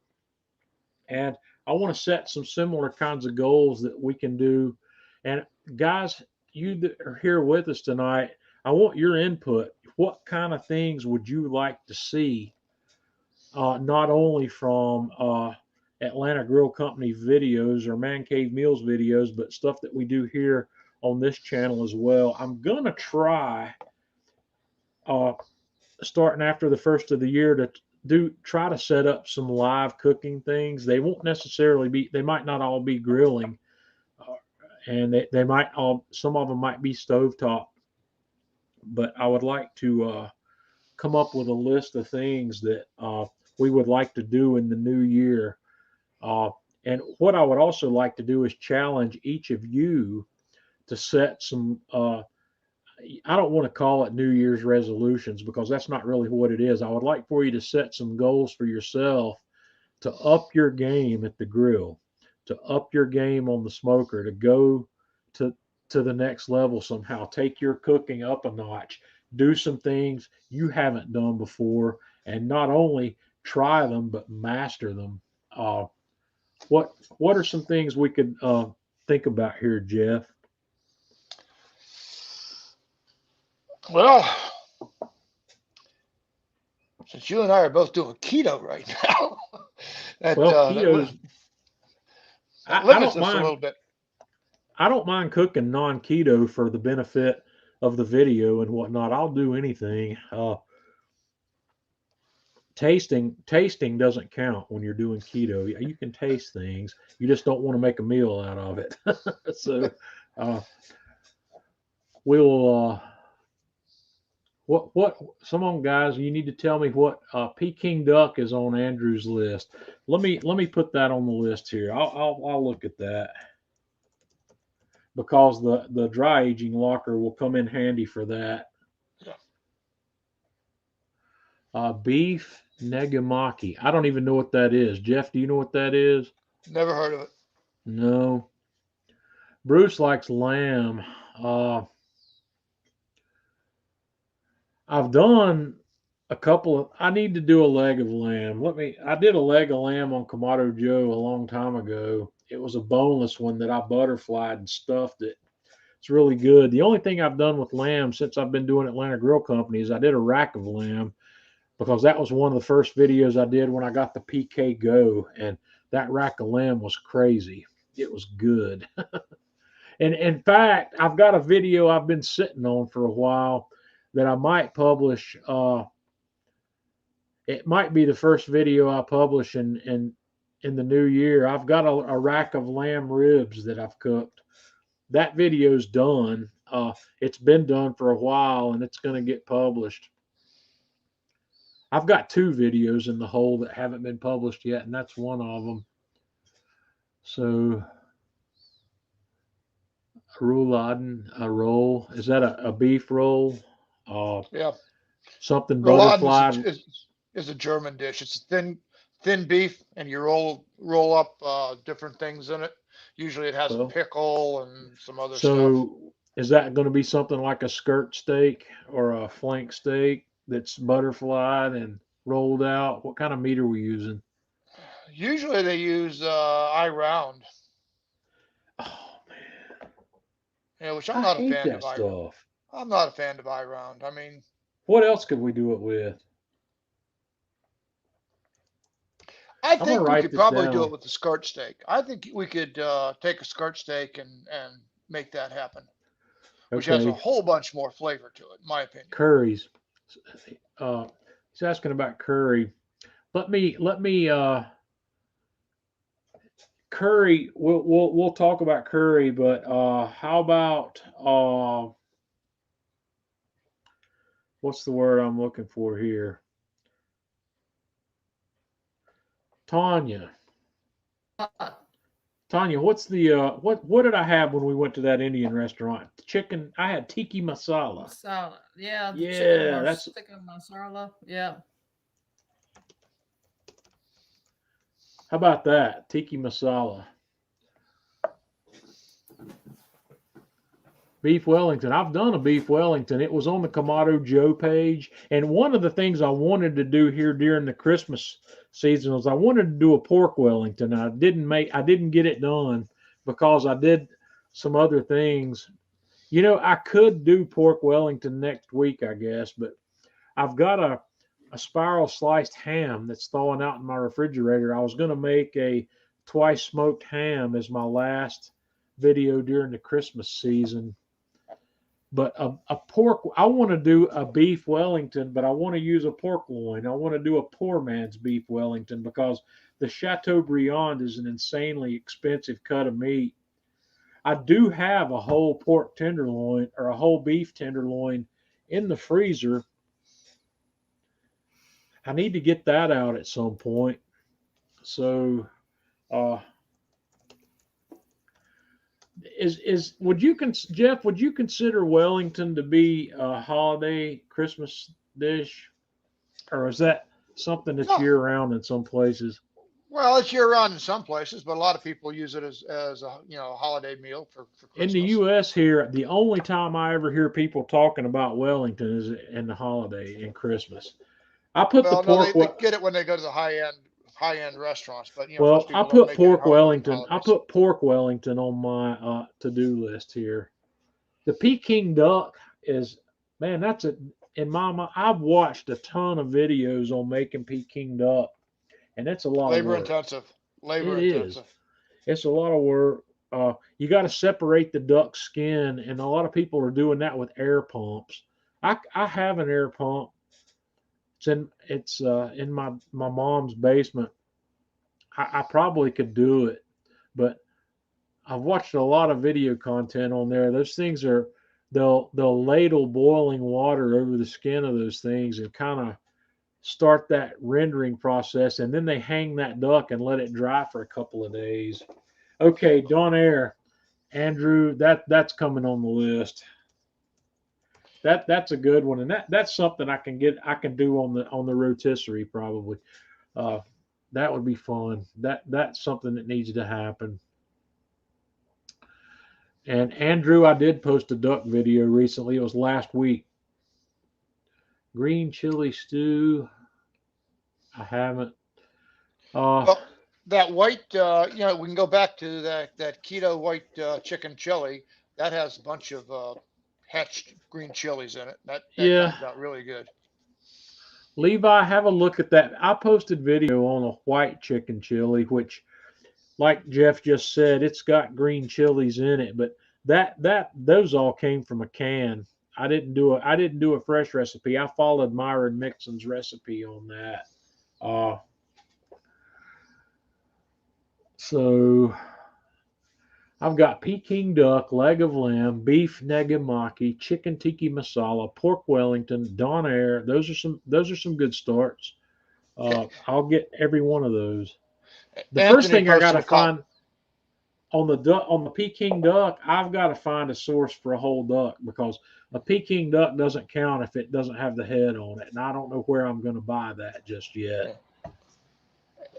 and I want to set some similar kinds of goals that we can do. And guys, you that are here with us tonight, I want your input. What kind of things would you like to see, not only from Atlanta Grill Company videos or Man Cave Meals videos, but stuff that we do here on this channel as well? I'm going to try, uh, starting after the first of the year, to try to set up some live cooking things. They won't necessarily be, they might not all be grilling, uh, and they might all, some of them might be stovetop, but I would like to come up with a list of things that we would like to do in the new year. Uh, and what I would also like to do is challenge each of you to set some, I don't want to call it New Year's resolutions because that's not really what it is. I would like for you to set some goals for yourself to up your game at the grill, to up your game on the smoker, to go to the next level somehow. Take your cooking up a notch. Do some things you haven't done before, and not only try them but master them. Uh, what are some things we could think about here, Jeff? Well, since you and I are both doing keto right now, that Well, keto's. that I limits don't us a mind. little bit. I don't mind cooking non-keto for the benefit of the video and whatnot. I'll do anything. Tasting doesn't count when you're doing keto. You can taste things. You just don't want to make a meal out of it. So uh, we'll what some on guys, you need to tell me what Peking duck is on Andrew's list. Let me put that on the list here. I'll look at that because the dry aging locker will come in handy for that. Yeah. Beef negamaki. I don't even know what that is. Jeff, do you know what that is? Never heard of it. No. Bruce likes lamb. Uh, I've done a couple of. I need to do a leg of lamb. I did a leg of lamb on Kamado Joe a long time ago. It was a boneless one that I butterflied and stuffed it. It's really good. The only thing I've done with lamb since I've been doing Atlanta Grill Company is I did a rack of lamb because that was one of the first videos I did when I got the PK Go, and that rack of lamb was crazy. It was good. And in fact, I've got a video I've been sitting on for a while that I might publish. It might be the first video I publish in the new year. I've got a rack of lamb ribs that I've cooked. That video's done. It's been done for a while, and it's going to get published. I've got two videos in the hole that haven't been published yet, and that's one of them. So, rouladen, a roll. Is that a beef roll? Yeah. Something Rouladen butterfly. is a German dish. It's thin beef, and you roll up different things in it. Usually, it has a Well, pickle and some other stuff. so is that going to be something like a skirt steak or a flank steak that's butterflied and rolled out? What kind of meat are we using? Usually, they use eye round, Oh man, which I'm I not a hate fan that of eye. stuff. I'm not a fan of eye round. I mean, What else could we do it with? I I'm gonna think we write could this probably do it down. with the skirt steak. I think we could take a skirt steak and make that happen. which has a Okay. whole bunch more flavor to it, in my opinion. Curries. He's asking about curry. Let me curry. We'll talk about curry, but how about what's the word I'm looking for here? Tanya. Tanya, what's the what did I have when we went to that Indian restaurant? Chicken. I had tiki masala. Masala. Yeah, the chicken Yeah, that's tikka masala. Yeah. how about that? Tiki masala. Beef Wellington. I've done a beef Wellington. It was on the Kamado Joe page. And one of the things I wanted to do here during the Christmas season was I wanted to do a pork Wellington. I didn't get it done because I did some other things. You know, I could do pork Wellington next week, I guess, but I've got a spiral sliced ham that's thawing out in my refrigerator. I was going to make a twice smoked ham as my last video during the Christmas season. But a pork, I want to do a beef Wellington, but I want to use a pork loin. I want to do a poor man's beef Wellington because the Chateaubriand is an insanely expensive cut of meat. I do have a whole pork tenderloin or a whole beef tenderloin in the freezer. I need to get that out at some point. So, Jeff, would you consider Wellington to be a holiday Christmas dish, or is that something that's No. year round in some places? Well, it's year round in some places, but a lot of people use it as a holiday meal for In Christmas. the U.S. here, the only time I ever hear people talking about Wellington is in the holiday in Christmas. I put Well, the no, pork. they get it when they go to the high end restaurants, but Well, most I people don't put make it at pork home during the Wellington. I holidays. put pork Wellington on my to-do list here. The Peking duck is, man, that's a in my mind. I've watched a ton of videos on making Peking duck, and it's a lot of Labor work. intensive. Labor It is. intensive. It's a lot of work. You got to separate the duck skin, and a lot of people are doing that with air pumps. I have an air pump. It's in my mom's basement. I probably could do it, but I've watched a lot of video content on there. Those things are they'll ladle boiling water over the skin of those things and kind of start that rendering process, and then they hang that duck and let it dry for a couple of days. Okay, Don Air, Andrew, that's coming on the list. That's a good one, and that's something I can do on the rotisserie probably. That would be fun. That's something that needs to happen. And Andrew, I did post a duck video recently. It was last week. Green chili stew. I haven't. Well, that white, we can go back to that keto white chicken chili. That has a bunch of hatched green chilies in it. That Yeah. comes out really good. Levi, have a look at that. I posted video on a white chicken chili, which, like Jeff just said, it's got green chilies in it, but those all came from a can. I didn't do a fresh recipe. I followed Myron Mixon's recipe on that. So I've got Peking duck, leg of lamb, beef negamaki, chicken tiki masala, pork Wellington, Donair. Those are some good starts. I'll get every one of those. The first thing I got to find on the Peking duck, I've got to find a source for a whole duck because a Peking duck doesn't count if it doesn't have the head on it, and I don't know where I'm going to buy that just yet.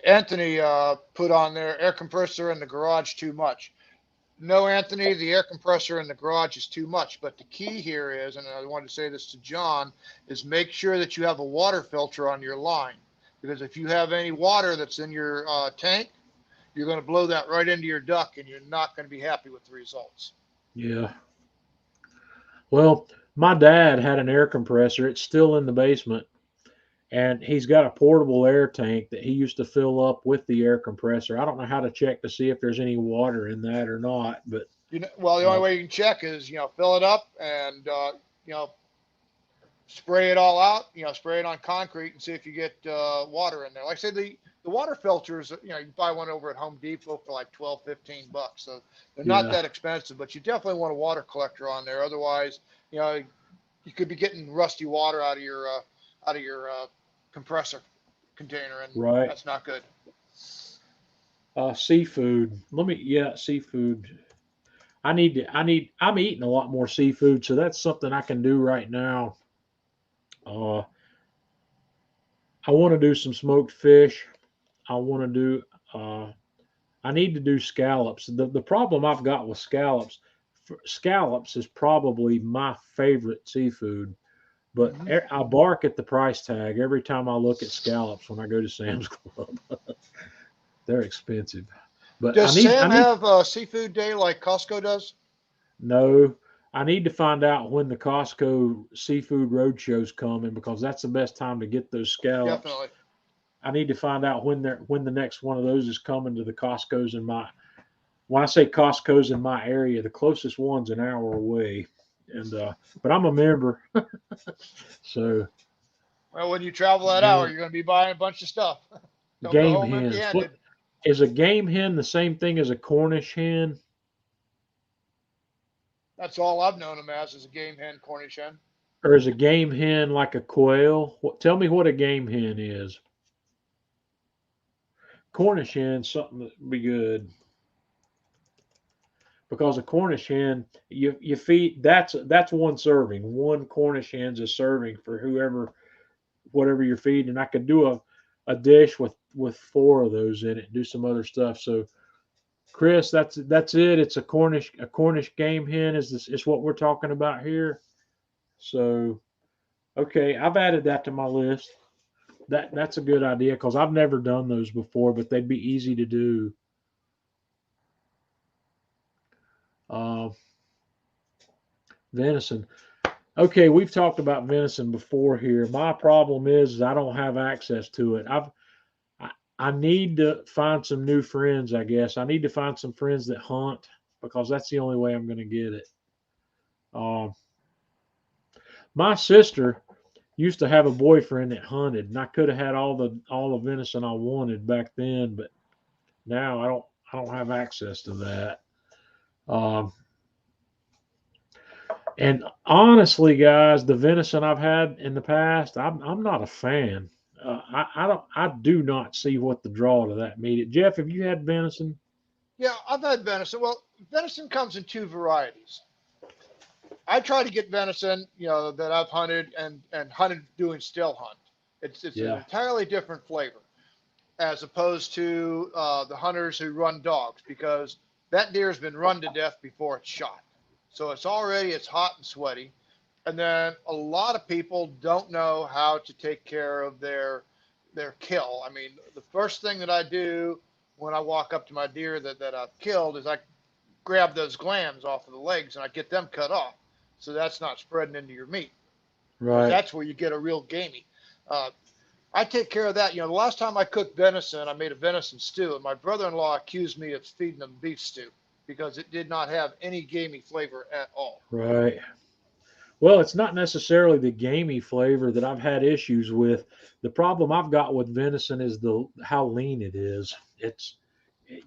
Anthony put on there air compressor in the garage too much. No, Anthony, the air compressor in the garage is too much. But the key here is, and I wanted to say this to John, is make sure that you have a water filter on your line. Because if you have any water that's in your tank, you're going to blow that right into your duck, and you're not going to be happy with the results. Yeah. Well, my dad had an air compressor. It's still in the basement. and he's got a portable air tank that he used to fill up with the air compressor. I don't know how to check to see if there's any water in that or not, but Well, the only uh, way you can check is fill it up and spray it all out. Spray it on concrete and see if you get water in there. Like I said, the water filters, you can buy one over at Home Depot for like 12, $15. So they're not yeah, that expensive, but you definitely want a water collector on there. Otherwise, you could be getting rusty water out of your compressor container, and right. that's not good. Seafood. Seafood. I'm eating a lot more seafood, so that's something I can do right now. Uh, I want to do some smoked fish. I want to do, uh, I need to do scallops. The problem I've got with scallops is probably my favorite seafood, but Hmm. I bark at the price tag every time I look at scallops when I go to Sam's Club. They're expensive. But Does I Sam need have a seafood day like Costco does? no, I need to find out when the Costco seafood roadshow's coming because that's the best time to get those scallops. Definitely. I need to find out when the next one of those is coming to the Costco's in my when I say Costco's in my area, the closest one's an hour away. And but I'm a member, so Well, when you travel that hour, game you're going to be buying a bunch of stuff. Don't go game home hens. empty-handed. What is a game hen the same thing as a Cornish hen? That's all I've known them as is a game hen, Cornish hen. Or is a game hen like a quail? Tell me what a game hen is. Cornish hen, something that would be good because a Cornish hen, you feed that's one serving. One Cornish hen's a serving for whatever you're feeding. I could do a dish with four of those in it. Do some other stuff. So Chris, that's it. It's a Cornish game hen. Is what we're talking about here. So okay, I've added that to my list. That's a good idea because I've never done those before, but they'd be easy to do. Uh, Venison. Okay, we've talked about venison before here. My problem is I don't have access to it. I, I need to find some new friends. I guess I need to find some friends that hunt because that's the only way I'm going to get it. Uh, my sister used to have a boyfriend that hunted, and I could have had all the venison I wanted back then, but now I don't have access to that. Um, and honestly, guys, the venison I've had in the past, I'm not a fan. I do not see what the draw to that meat. Jeff, have you had venison? Yeah, I've had venison. Well, venison comes in two varieties. I try to get venison, that I've hunted and hunted doing still hunt. It's an Yeah, entirely different flavor as opposed to the hunters who run dogs because that deer's been run to death before it's shot. So it's hot and sweaty. And then a lot of people don't know how to take care of their kill. I mean, the first thing that I do when I walk up to my deer that I've killed is I grab those glands off of the legs and I get them cut off. So that's not spreading into your meat because right. that's where you get a real gamey. Uh, I take care of that. The last time I cooked venison, I made a venison stew, and my brother-in-law accused me of feeding them beef stew because it did not have any gamey flavor at all. Right. Well, it's not necessarily the gamey flavor that I've had issues with. The problem I've got with venison is the how lean it is. It's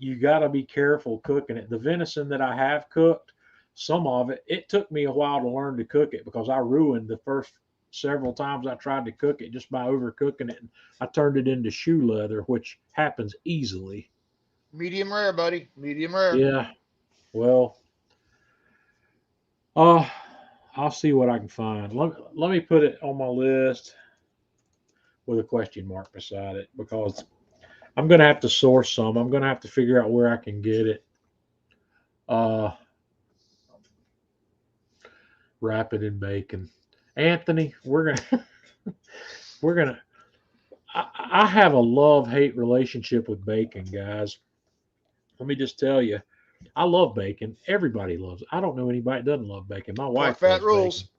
you got to be careful cooking it. The venison that I have cooked, some of it took me a while to learn to cook it because I ruined the first several times I tried to cook it just by overcooking it. And I turned it into shoe leather, which happens easily. Medium rare, buddy. Medium rare. Yeah. Well, uh, I'll see what I can find. Let me put it on my list with a question mark beside it because I'm going to have to source some. I'm going to have to figure out where I can get it. Uh, Wrap it in bacon. Anthony, we're gonna. I have a love hate relationship with bacon, guys. Let me just tell you, I love bacon. Everybody loves it. I don't know anybody that doesn't love bacon. My Pork wife fat loves rules. bacon.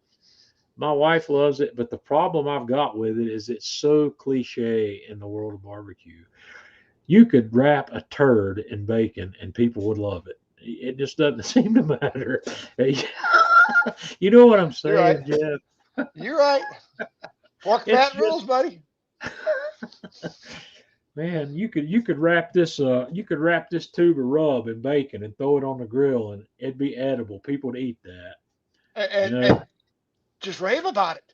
My wife loves it, but the problem I've got with it is it's so cliche in the world of barbecue. You could wrap a turd in bacon and people would love it. It just doesn't seem to matter. You know what I'm You're right. saying, Jeff? You're right. Pork It's fat rules, buddy. Man, you could wrap this tube of rub in bacon and throw it on the grill and it'd be edible. People would eat that. You And know? just rave about it.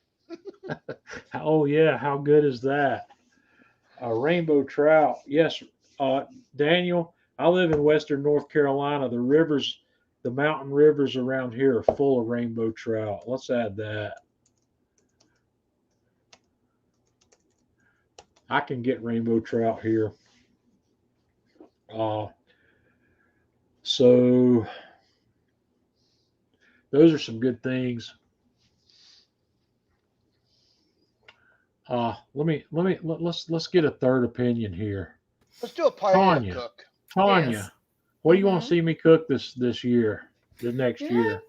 Oh yeah, how good is that? A rainbow trout. Yes, Daniel. I live in Western North Carolina. The rivers, the mountain rivers around here are full of rainbow trout. Let's add that. I can get rainbow trout here. Uh, so those are some good things. Let's get a third opinion here. Let's do a paella Tanya, cook. Tanya, Yes. what do you want Mhm. to see me cook this year, the next Yeah. year?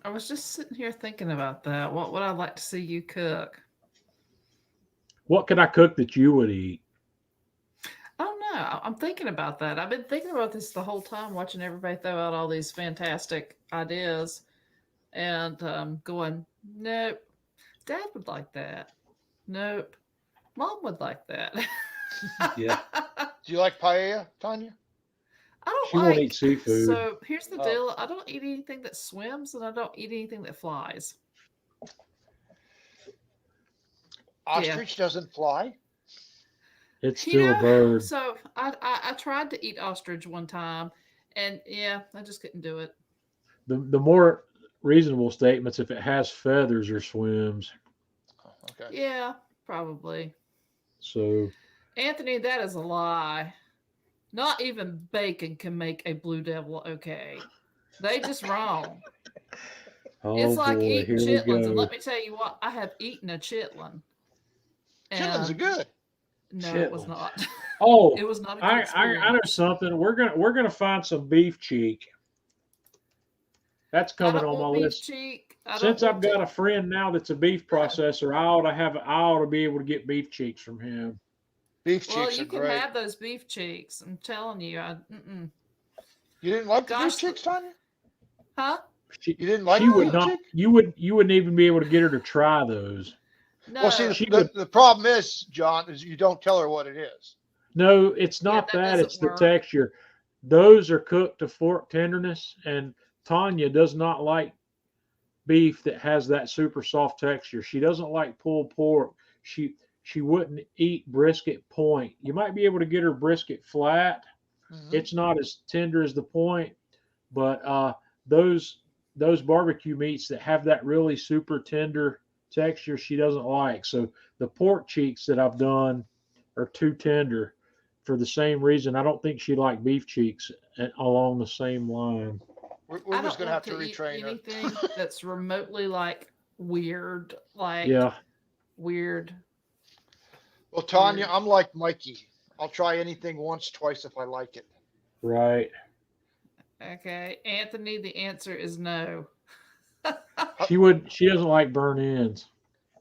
I was just sitting here thinking about that. What would I like to see you cook? What could I cook that you would eat? I don't know. I'm thinking about that. I've been thinking about this the whole time, watching everybody throw out all these fantastic ideas, and going, nope, Dad would like that. Nope, Mom would like that. Yeah. Do you like paella, Tanya? I don't She won't like. eat seafood. So here's the Oh. deal: I don't eat anything that swims, and I don't eat anything that flies. Ostrich doesn't fly. It's You still a know, bird. so I tried to eat ostrich one time, and yeah, I just couldn't do it. The more reasonable statements if it has feathers or swims. Oh, okay. Yeah, probably. So Anthony, that is a lie. Not even bacon can make a blue devil okay. They just wrong. oh It's like boy, eating here we chitlins, and go. let me tell you what, I have eaten a chitlin. Chitlins are And good. no, it was Chitlins. not. Oh, It was not a good I know experience. something. We're gonna find some beef cheek. That's I coming don't on my want beef list. cheek. I don't Since I've want got to. a friend now that's a beef processor, I ought to be able to get beef cheeks from him. Beef Well, cheeks are you can great. have those beef cheeks. I'm telling you. You didn't like the beef Gosh, cheeks, Tanya? huh? She You didn't like she the would beef not. cheek? You wouldn't even be able to get her to try those. Well, see, No. She would. the problem is, John, is you don't tell her what it is. No, it's Yeah, not that that. It's doesn't the work. texture. Those are cooked to fork tenderness, and Tanya does not like beef that has that super soft texture. She doesn't like pulled pork. She wouldn't eat brisket point. You might be able to get her brisket flat. Mm-hmm. It's not as tender as the point, but those those barbecue meats that have that really super tender texture, she doesn't like. So the pork cheeks that I've done are too tender for the same reason. I don't think she like beef cheeks along the same line. We're I just don't gonna want have to to eat retrain her. anything that's remotely like weird, Yeah, weird, Well, Tanya, weird. I'm like Mikey. I'll try anything once, twice if I like it. right. Okay, Anthony, the answer is no. How, She doesn't like burn ends.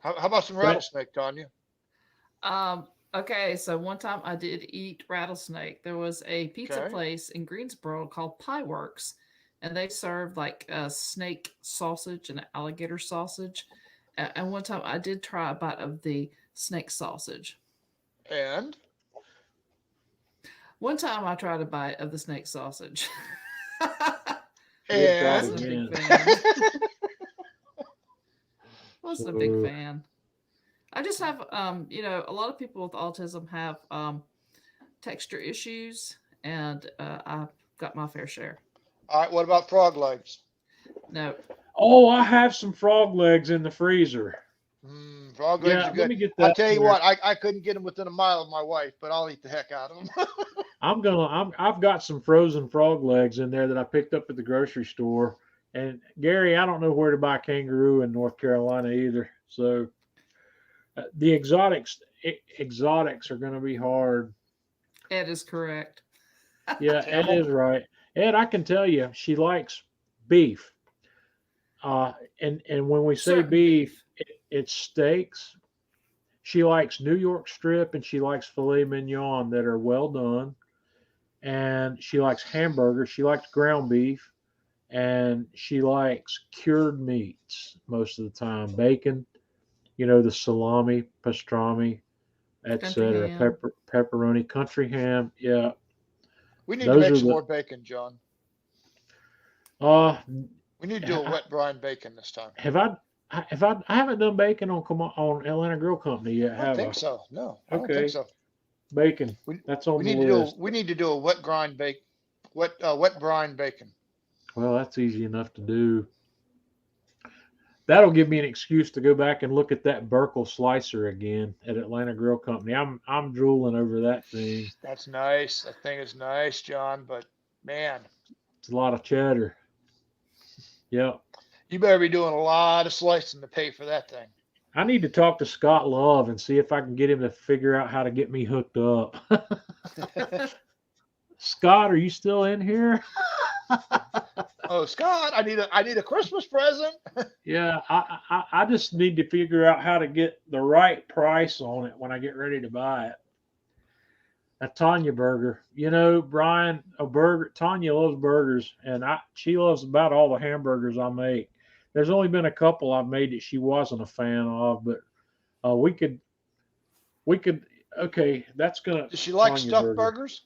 how about some That rattlesnake, Tanya? Okay, so one time I did eat rattlesnake. There was a pizza Okay. place in Greensboro called Pie Works, and they served like a snake sausage and an alligator sausage. And one time I did try a bite of the snake sausage. And One time I tried a bite of the snake sausage. you had tried Wasn't a big again. fan. Wasn't a big So fan. I just have, a lot of people with autism have texture issues, and I've got my fair share. all right, what about frog legs? No, oh, I have some frog legs in the freezer. Frog legs Yeah, are let good. me get I'll that tell you there. what, I couldn't get them within a mile of my wife, but I'll eat the heck out of them. I've got some frozen frog legs in there that I picked up at the grocery store. And Gary, I don't know where to buy kangaroo in North Carolina either. So the exotics are going to be hard. Ed is correct. Yeah, Ed Camel? is right. Ed, I can tell you, she likes beef. And when we say Certain beef, beef. it's steaks. She likes New York strip and she likes filet mignon that are well done. And she likes hamburgers. She likes ground beef. And she likes cured meats most of the time. Bacon, the salami, pastrami, Country etc. ham. Pepperoni, country ham. Yeah, We need to those make are some the. more bacon, John. Uh, We need to do a wet brine bacon this time. I haven't done bacon on Atlanta Grill Company yet, I don't have think I? so. No, I don't think Okay, so. bacon. We, That's on we the need to list. do a wet brine bacon. Well, that's easy enough to do. That'll give me an excuse to go back and look at that Burkle slicer again at Atlanta Grill Company. I'm drooling over that thing. That's nice. That thing is nice, John. But man, It's a lot of cheddar. Yep. you better be doing a lot of slicing to pay for that thing. I need to talk to Scott Love and see if I can get him to figure out how to get me hooked up. Scott, are you still in here? Oh, Scott, I need a Christmas present. Yeah, I just need to figure out how to get the right price on it when I get ready to buy it. A Tanya burger. Brian, a burger. Tanya loves burgers, and she loves about all the hamburgers I make. There's only been a couple I've made that she wasn't a fan of, but we could. Okay, that's gonna. Does she like Tanya stuffed burger. burgers?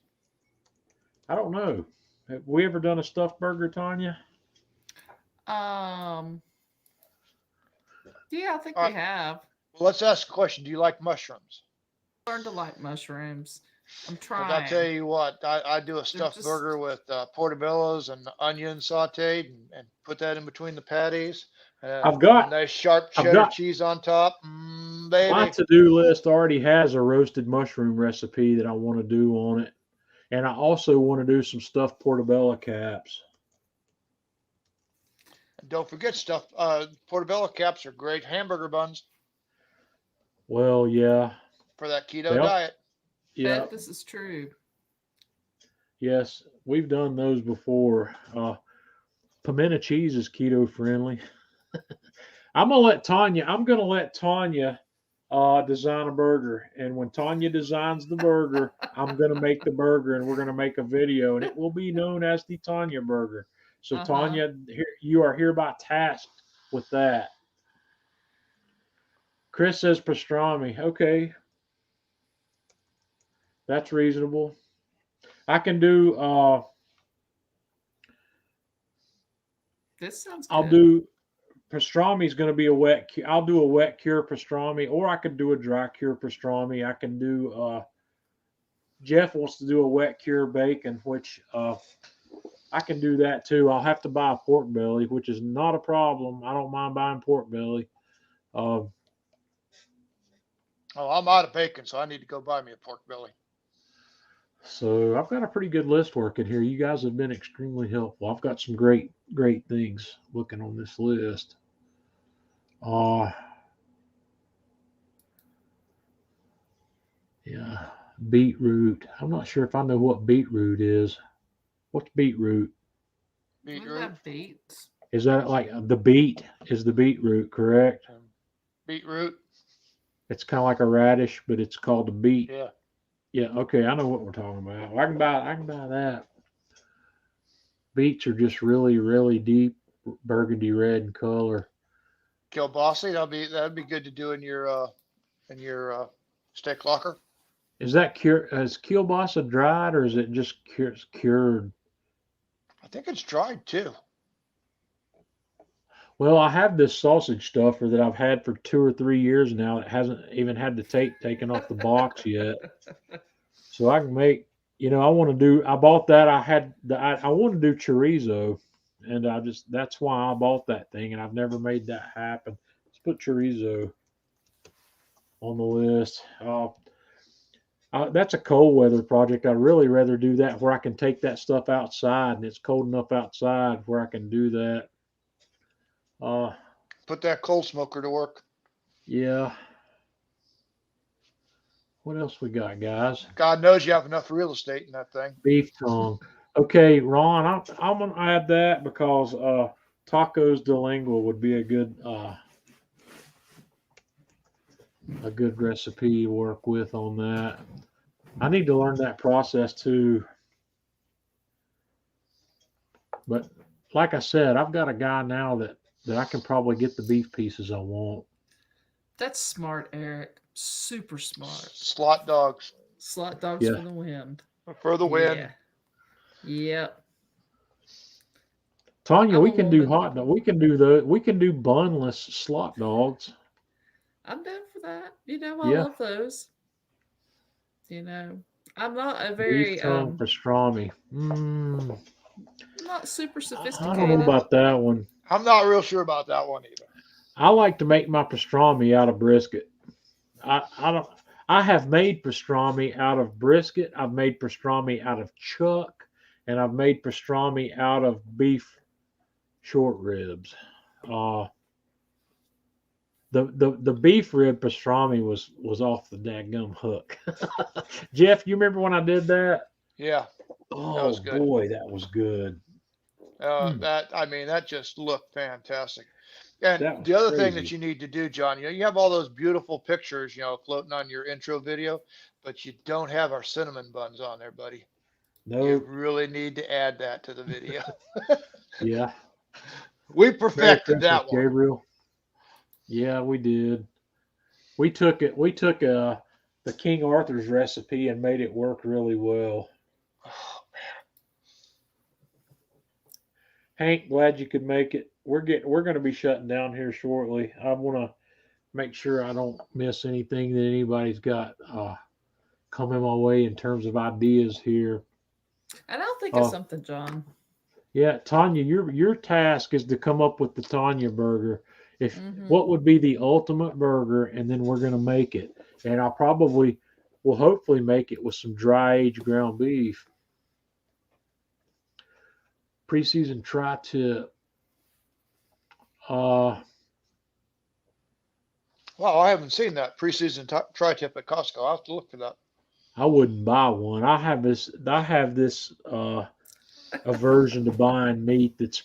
I don't know. Have we ever done a stuffed burger, Tanya? Yeah, I think All we right. have. Well, let's ask a question. Do you like mushrooms? Learned to like mushrooms. I'm 'Cause trying. I tell you what, I do a stuffed burger with portobellos and onions sauteed and put that in between the patties. I've got a nice sharp cheddar cheese on top. Baby. My to-do list already has a roasted mushroom recipe that I want to do on it. And I also want to do some stuffed portobello caps. Don't forget stuffed portobello caps are great hamburger buns Well, yeah. for that keto diet. Yeah. This is true. Yes, we've done those before. Pimento cheese is keto friendly. I'm gonna let Tanya design a burger, and when Tanya designs the burger, I'm gonna make the burger, and we're gonna make a video, and it will be known as the Tanya burger. So Tanya, you are hereby tasked with that. Chris says pastrami. Okay, that's reasonable. I can do. This sounds good. I'll do. Pastrami is going to be a wet. I'll do a wet cure pastrami, or I could do a dry cure pastrami. I can do. Jeff wants to do a wet cure bacon, which I can do that too. I'll have to buy a pork belly, which is not a problem. I don't mind buying pork belly. I'm out of bacon, so I need to go buy me a pork belly. So I've got a pretty good list working here. You guys have been extremely helpful. I've got some great things looking on this list. Yeah, beetroot. I'm not sure if I know what beetroot is. What's beetroot? Beetroot. Beets. Is that like the beet is the beetroot, correct? Beetroot. It's kind of like a radish, but it's called a beet. Yeah. Yeah, okay, I know what we're talking about. I can buy that. Beets are just really, really deep burgundy red in color. Kielbasa, that'd be good to do in your steak locker. Is kielbasa dried or is it just cured? I think it's dried too. Well, I have this sausage stuffer that I've had for 2 or 3 years now that hasn't even had the tape taken off the box yet. So I can make, I bought that. I want to do chorizo, and that's why I bought that thing, and I've never made that happen. Let's put chorizo on the list. That's a cold weather project. I'd really rather do that where I can take that stuff outside and it's cold enough outside where I can do that. Put that coal smoker to work. Yeah. What else we got, guys? God knows you have enough real estate in that thing. Beef tongue. Okay, Ron, I'm going to add that because tacos de lengua would be a good a good recipe to work with on that. I need to learn that process too. But like I said, I've got a guy now that I can probably get the beef pieces I want. That's smart, Eric. Super smart. Slot dogs Slot dogs Yeah, for the wind. for the win. Yeah. Yep. Tanya, I'm we a can do woman. hot dog. We can do the. We can do bunless slot dogs. I'm down for that. I Yeah, love those. You know, I'm not a beef very tongue pastrami. not super I don't know sophisticated. about that one. I'm not real sure about that one either. I like to make my pastrami out of brisket. I don't. I have made pastrami out of brisket. I've made pastrami out of chuck, and I've made pastrami out of beef short ribs. Uh, the beef rib pastrami was off the dadgum hook. Jeff, you remember when I did that? Yeah, that Oh was good. boy, that was good. Mm, That just looked fantastic. And that was the other thing that crazy. you need to do, John, you have all those beautiful pictures, floating on your intro video, but you don't have our cinnamon buns on there, buddy. You No, really need to add that to the video. yeah. We Merry perfected Christmas, that one. Gabriel. Yeah, we did. We took it. We took the King Arthur's recipe and made it work really well. Hank, glad you could make it. We're going to be shutting down here shortly. I want to make sure I don't miss anything that anybody's got coming my way in terms of ideas here. And I'll think of Uh, something, John. yeah, Tanya, your task is to come up with the Tanya burger. If Mm-hmm. what would be the ultimate burger, and then we're going to make it. And I'll probably will hopefully make it with some dry aged ground beef. Preseason tri-tip. Uh, Wow, I haven't seen that preseason tri-tip at Costco. I'll have to look for that. I wouldn't buy one. I have this aversion to buying meat that's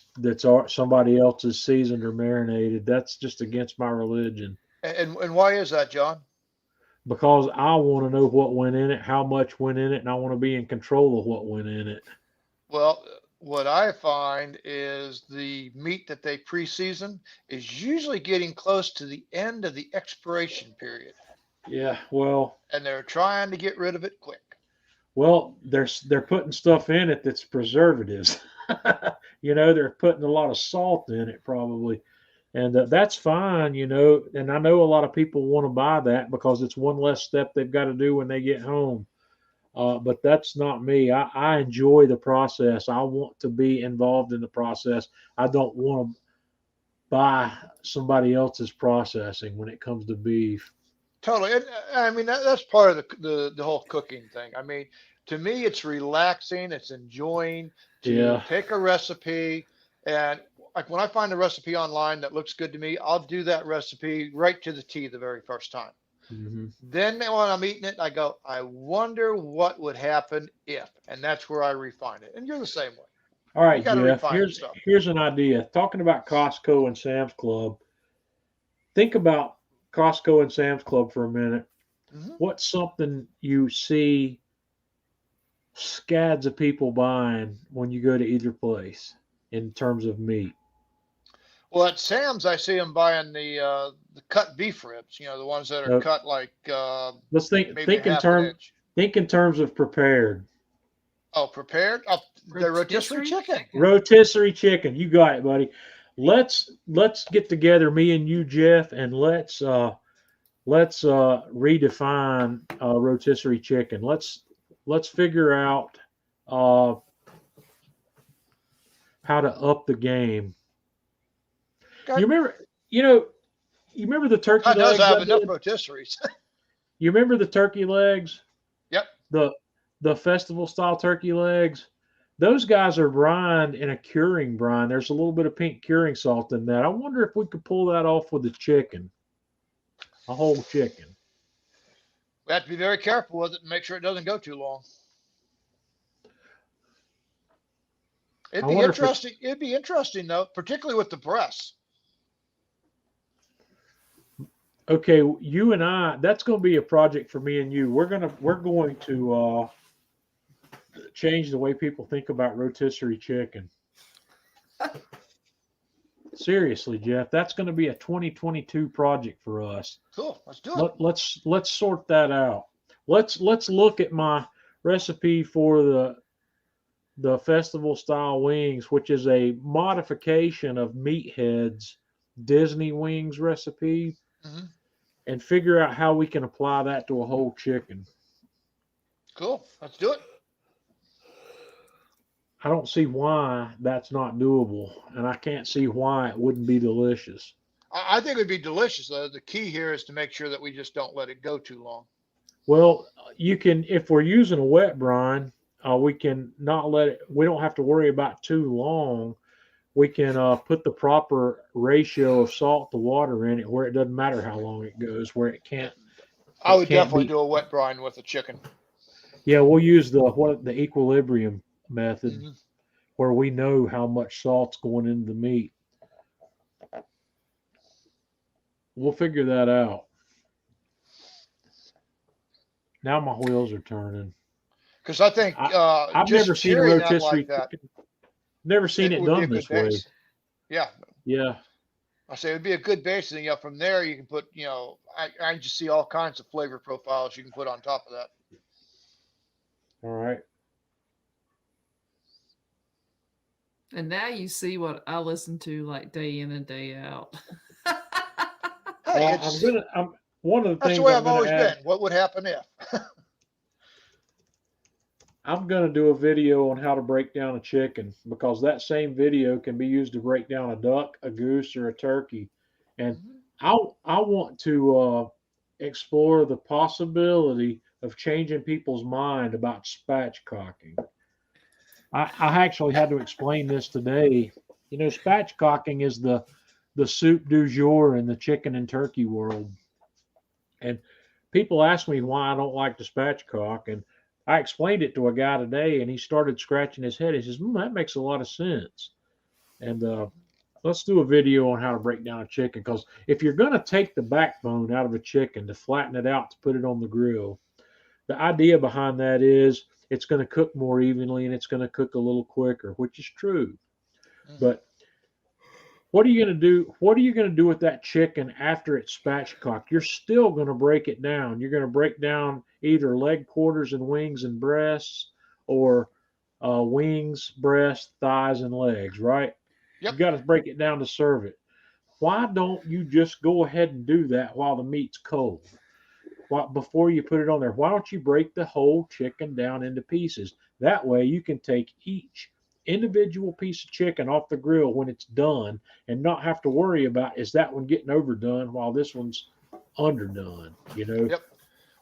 somebody else's seasoned or marinated. That's just against my religion And why is that, John? because I want to know what went in it, how much went in it, and I want to be in control of what went in it. Well, what I find is the meat that they pre-season is usually getting close to the end of the expiration period, Yeah, well, and they're trying to get rid of it quick. they're putting stuff in it that's preservatives. They're putting a lot of salt in it probably, and that's fine. And I know a lot of people want to buy that because it's one less step they've got to do when they get home. But that's not me. I enjoy the process. I want to be involved in the process. I don't want to buy somebody else's processing when it comes to beef. Totally. And I mean, that's part of the whole cooking thing. I mean, to me, it's relaxing. It's enjoying to Yeah. take a recipe, and like when I find a recipe online that looks good to me, I'll do that recipe right to the T the very first time. Hmm. Then when I'm eating it, I go, I wonder what would happen if, and that's where I refine it. And you're the same way. All You right, got to Jeff. refine Here's stuff. here's an idea. Talking about Costco and Sam's Club. Think about Costco and Sam's Club for a minute. Hmm. What's something you see scads of people buying when you go to either place in terms of meat? Well, at Sam's, I see them buying the cut beef ribs. The ones that are Uh, cut like let's think maybe a think in half an term inch. think in terms of prepared. Oh, prepared? Oh, the rotisserie Rotisserie chicken. chicken. Rotisserie chicken. You got it, buddy. Let's get together, me and you, Jeff, and let's redefine rotisserie chicken. Let's figure out uh, how to up the game. God, You remember, you know, you remember the turkey God knows I legs have I enough did? rotisseries. You remember the turkey legs? Yep. The the festival style turkey legs? Those guys are brined in a curing brine. There's a little bit of pink curing salt in that. I wonder if we could pull that off with a chicken, a whole chicken. We have to be very careful with it and make sure it doesn't go too long. I wonder if it's It'd be interesting though, particularly with the breasts. Okay, you and I, that's going to be a project for me and you. We're going to change the way people think about rotisserie chicken. Seriously, Jeff, that's going to be a 2022 project for us. Cool. Let's do it. Let's sort that out. Let's look at my recipe for the festival style wings, which is a modification of Meathead's Disney wings recipe, Hmm. and figure out how we can apply that to a whole chicken. Cool. Let's do it. I don't see why that's not doable, and I can't see why it wouldn't be delicious. I think it'd be delicious. The key here is to make sure that we just don't let it go too long. Well, you can, if we're using a wet brine, we can not let it, we don't have to worry about too long. We can put the proper ratio of salt to water in it where it doesn't matter how long it goes, where I it would can't definitely be. do a wet brine with the chicken. Yeah, we'll use the equilibrium method Hmm. where we know how much salt's going into the meat. We'll figure that out. Now my wheels are turning. Because I think I I've never just seen a curing that like rotisserie that, chicken. Never seen it it would be a done good this way. base. Yeah. Yeah. I say it would be a good base. And from there, you can put, I just see all kinds of flavor profiles you can put on top of that. All right. And now you see what I listen to like day in and day out. Hey, I'm one of the that's the things way I'm I've gonna always add. been. What would happen if? I'm gonna do a video on how to break down a chicken because that same video can be used to break down a duck, a goose, or a turkey. And Mhm. I want to explore the possibility of changing people's mind about spatchcocking. I actually had to explain this today. You know, spatchcocking is the soup du jour in the chicken and turkey world. And people ask me why I don't like to spatchcock, and I explained it to a guy today, and he started scratching his head. He says, "That makes a lot of sense." And let's do a video on how to break down a chicken because if you're going to take the backbone out of a chicken to flatten it out to put it on the grill, the idea behind that is it's going to cook more evenly and it's going to cook a little quicker, which is true. Mhm. But what are you going to do? What are you going to do with that chicken after it's spatchcocked? You're still going to break it down. You're going to break down either leg quarters and wings and breasts, or wings, breasts, thighs, and legs, right? You Yep. got to break it down to serve it. Why don't you just go ahead and do that while the meat's cold? Before you put it on there, why don't you break the whole chicken down into pieces? That way you can take each individual piece of chicken off the grill when it's done and not have to worry about is that one getting overdone while this one's underdone, you know? Yep.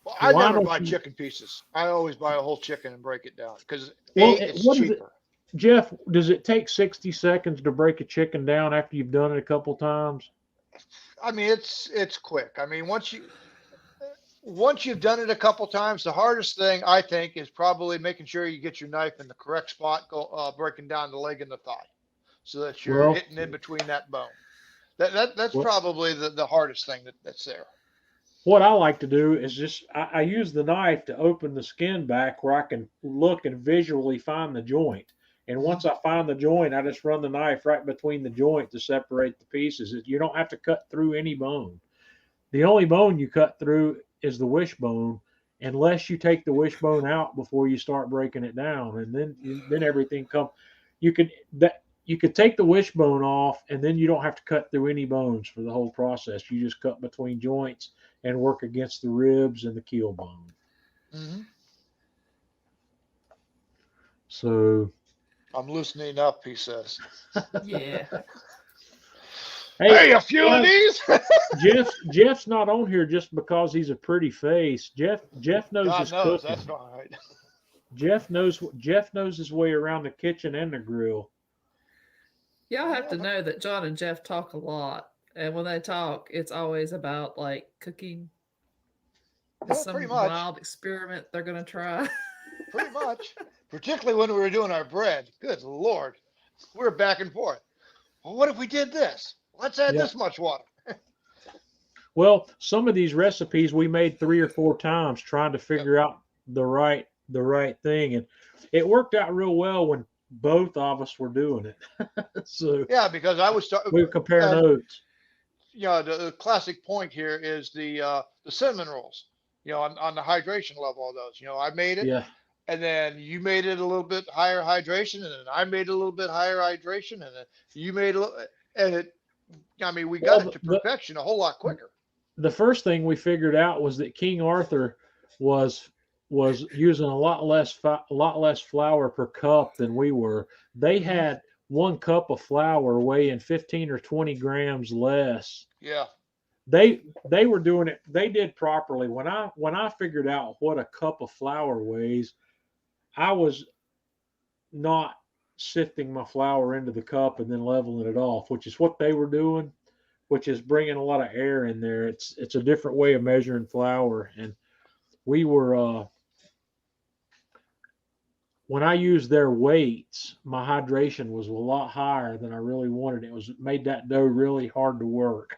Well, I Why never don't buy you? chicken pieces. I always buy a whole chicken and break it down because Well, it's what is it, cheaper. Jeff? Does it take 60 seconds to break a chicken down after you've done it a couple times? I mean, it's quick. I mean, once you've done it a couple times, the hardest thing I think is probably making sure you get your knife in the correct spot, breaking down the leg and the thigh, so that you're Well, hitting in between that bone. That's well, probably the hardest thing that's there. what I like to do is just I use the knife to open the skin back where I can look and visually find the joint. And Hmm. once I find the joint, I just run the knife right between the joint to separate the pieces. You don't have to cut through any bone. The only bone you cut through is the wishbone, unless you take the wishbone out before you start breaking it down, and then everything comes. You could take the wishbone off, and then you don't have to cut through any bones for the whole process. You just cut between joints and work against the ribs and the keel bone. Hmm. So, I'm loosening up, he says. Yeah. hey, Hey, a few of Jeff, these. Jeff's not on here just because he's a pretty face. Jeff knows God his knows that's cooking. fine. Jeff knows his way around the kitchen and the grill. Y'all have to Yeah, know that John and Jeff talk a lot. And when they talk, it's always about like cooking. It's yeah, pretty some much. wild experiment they're going to try. Pretty much. Particularly when we were doing our bread. Good Lord. We were back and forth. Well, what if we did this? Let's add Yeah. this much water. Well, some of these recipes we made 3 or 4 times trying to Yep. figure out the right thing, and it worked out real well when both of us were doing it. So Yeah, because I was start, we were comparing and notes. the classic point here is the cinnamon rolls. On the hydration level of those. I made it, Yeah. and then you made it a little bit higher hydration, and then I made it a little bit higher hydration, and then you made a little, and it. I mean, we got Well, it to perfection a whole lot quicker. the first thing we figured out was that King Arthur was was using a lot less flour per cup than we were. They Hmm. had 1 cup of flour weighing 15 or 20 grams less. Yeah. They were doing it. They did properly. When I figured out what a cup of flour weighs, I was not sifting my flour into the cup and then leveling it off, which is what they were doing, which is bringing a lot of air in there. It's a different way of measuring flour, and we were when I used their weights, my hydration was a lot higher than I really wanted. It made that dough really hard to work.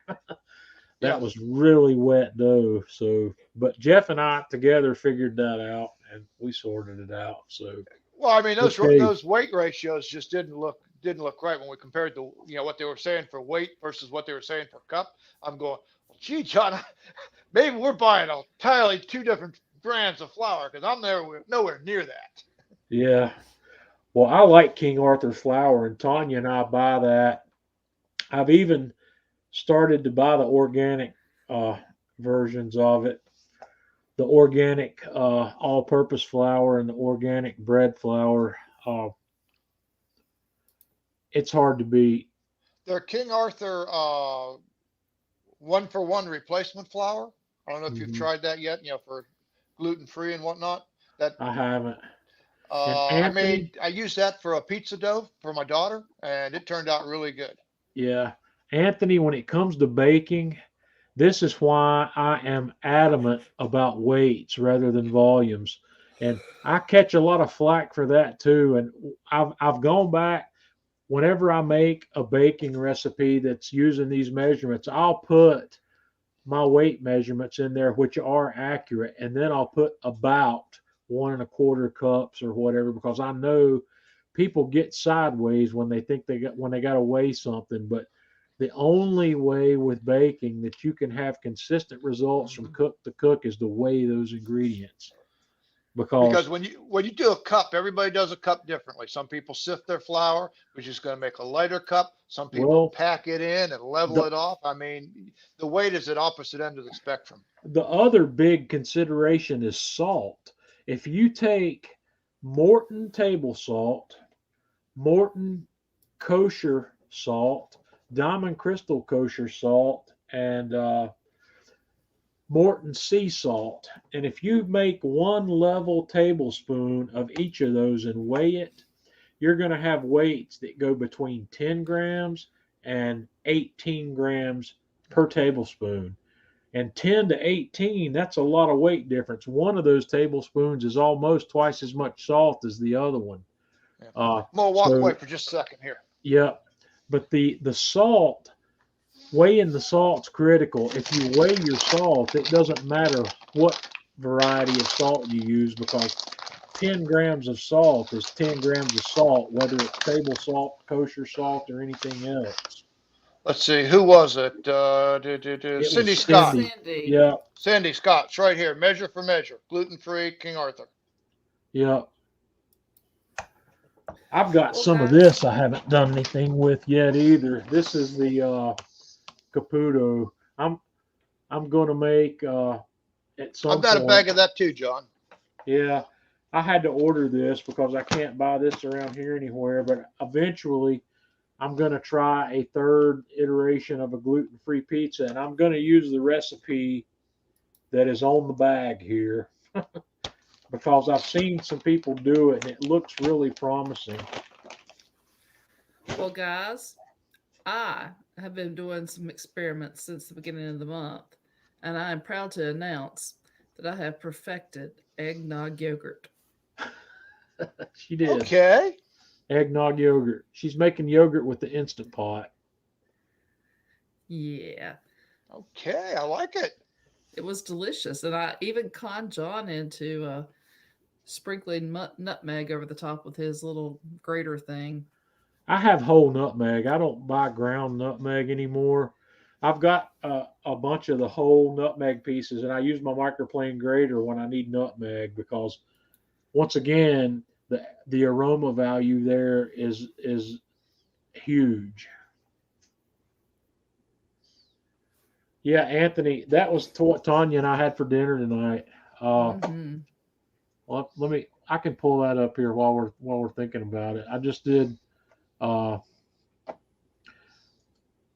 Yeah. That was really wet dough. So, but Jeff and I together figured that out, and we sorted it out. So, Well, I mean, okay, those weight ratios just didn't look right when we compared to what they were saying for weight versus what they were saying for cup. I'm going, well, gee, John, maybe we're buying entirely two different brands of flour because I'm nowhere near that. yeah. Well, I like King Arthur flour, and Tanya and I buy that. I've even started to buy the organic uh, versions of it, the organic all-purpose flour and the organic bread flour. Uh, it's hard to beat. Their King Arthur 1-for-1 replacement flour. I don't know if you've Hmm. tried that yet. For gluten free and whatnot. That I haven't. And Anthony, I used that for a pizza dough for my daughter, and it turned out really good. yeah, Anthony, when it comes to baking, this is why I am adamant about weights rather than volumes. And I catch a lot of flack for that too. And I've gone back whenever I make a baking recipe that's using these measurements, I'll put my weight measurements in there, which are accurate, and then I'll put about 1 1/4 cups or whatever, because I know people get sideways when they think they got to weigh something. But the only way with baking that you can have consistent results from Hmm. cook to cook is to weigh those ingredients, Because because when you do a cup, everybody does a cup differently. Some people sift their flour, which is going to make a lighter cup. Some people well, pack it in and level the it off. I mean, the weight is at opposite end of the spectrum. the other big consideration is salt. If you take Morton table salt, Morton kosher salt, Diamond Crystal kosher salt, and Morton sea salt, and if you make 1 level tablespoon of each of those and weigh it, you're going to have weights that go between 10 grams and 18 grams per tablespoon. And 10 to 18, that's a lot of weight difference. One of those tablespoons is almost twice as much salt as the other one. Yeah. Uh, I'm gonna walk away so, for just a second here. yeah, but the salt, weighing the salt's critical. If you weigh your salt, it doesn't matter what variety of salt you use, because 10 grams of salt is 10 grams of salt, whether it's table salt, kosher salt, or anything else. Let's see, who was it? It was Cindy It was Scott. Cindy. Cindy. Yeah, Sandy Scott's right here. Measure for measure. Gluten free King Arthur. yeah. I've got Well, some of guys, this I haven't done anything with yet either. This is the Caputo. I'm going to make at I've some got a point. bag of that too, John. Yeah, I had to order this because I can't buy this around here anywhere. But eventually, I'm going to try a third iteration of a gluten-free pizza, and I'm going to use the recipe that is on the bag here because I've seen some people do it and it looks really promising. well, guys, I have been doing some experiments since the beginning of the month, and I am proud to announce that I have perfected eggnog yogurt. She did. Okay. Eggnog yogurt. She's making yogurt with the Instant Pot. Yeah. Okay, I like it. It was delicious, and I even conned John into sprinkling nutmeg over the top with his little grater thing. I have whole nutmeg. I don't buy ground nutmeg anymore. I've got a bunch of the whole nutmeg pieces, and I use my microplane grater when I need nutmeg because, once again, the aroma value there is huge. Yeah, Anthony, that was what Tanya and I had for dinner tonight. Hmm. Let me. I can pull that up here while we're thinking about it. I just did. Uh,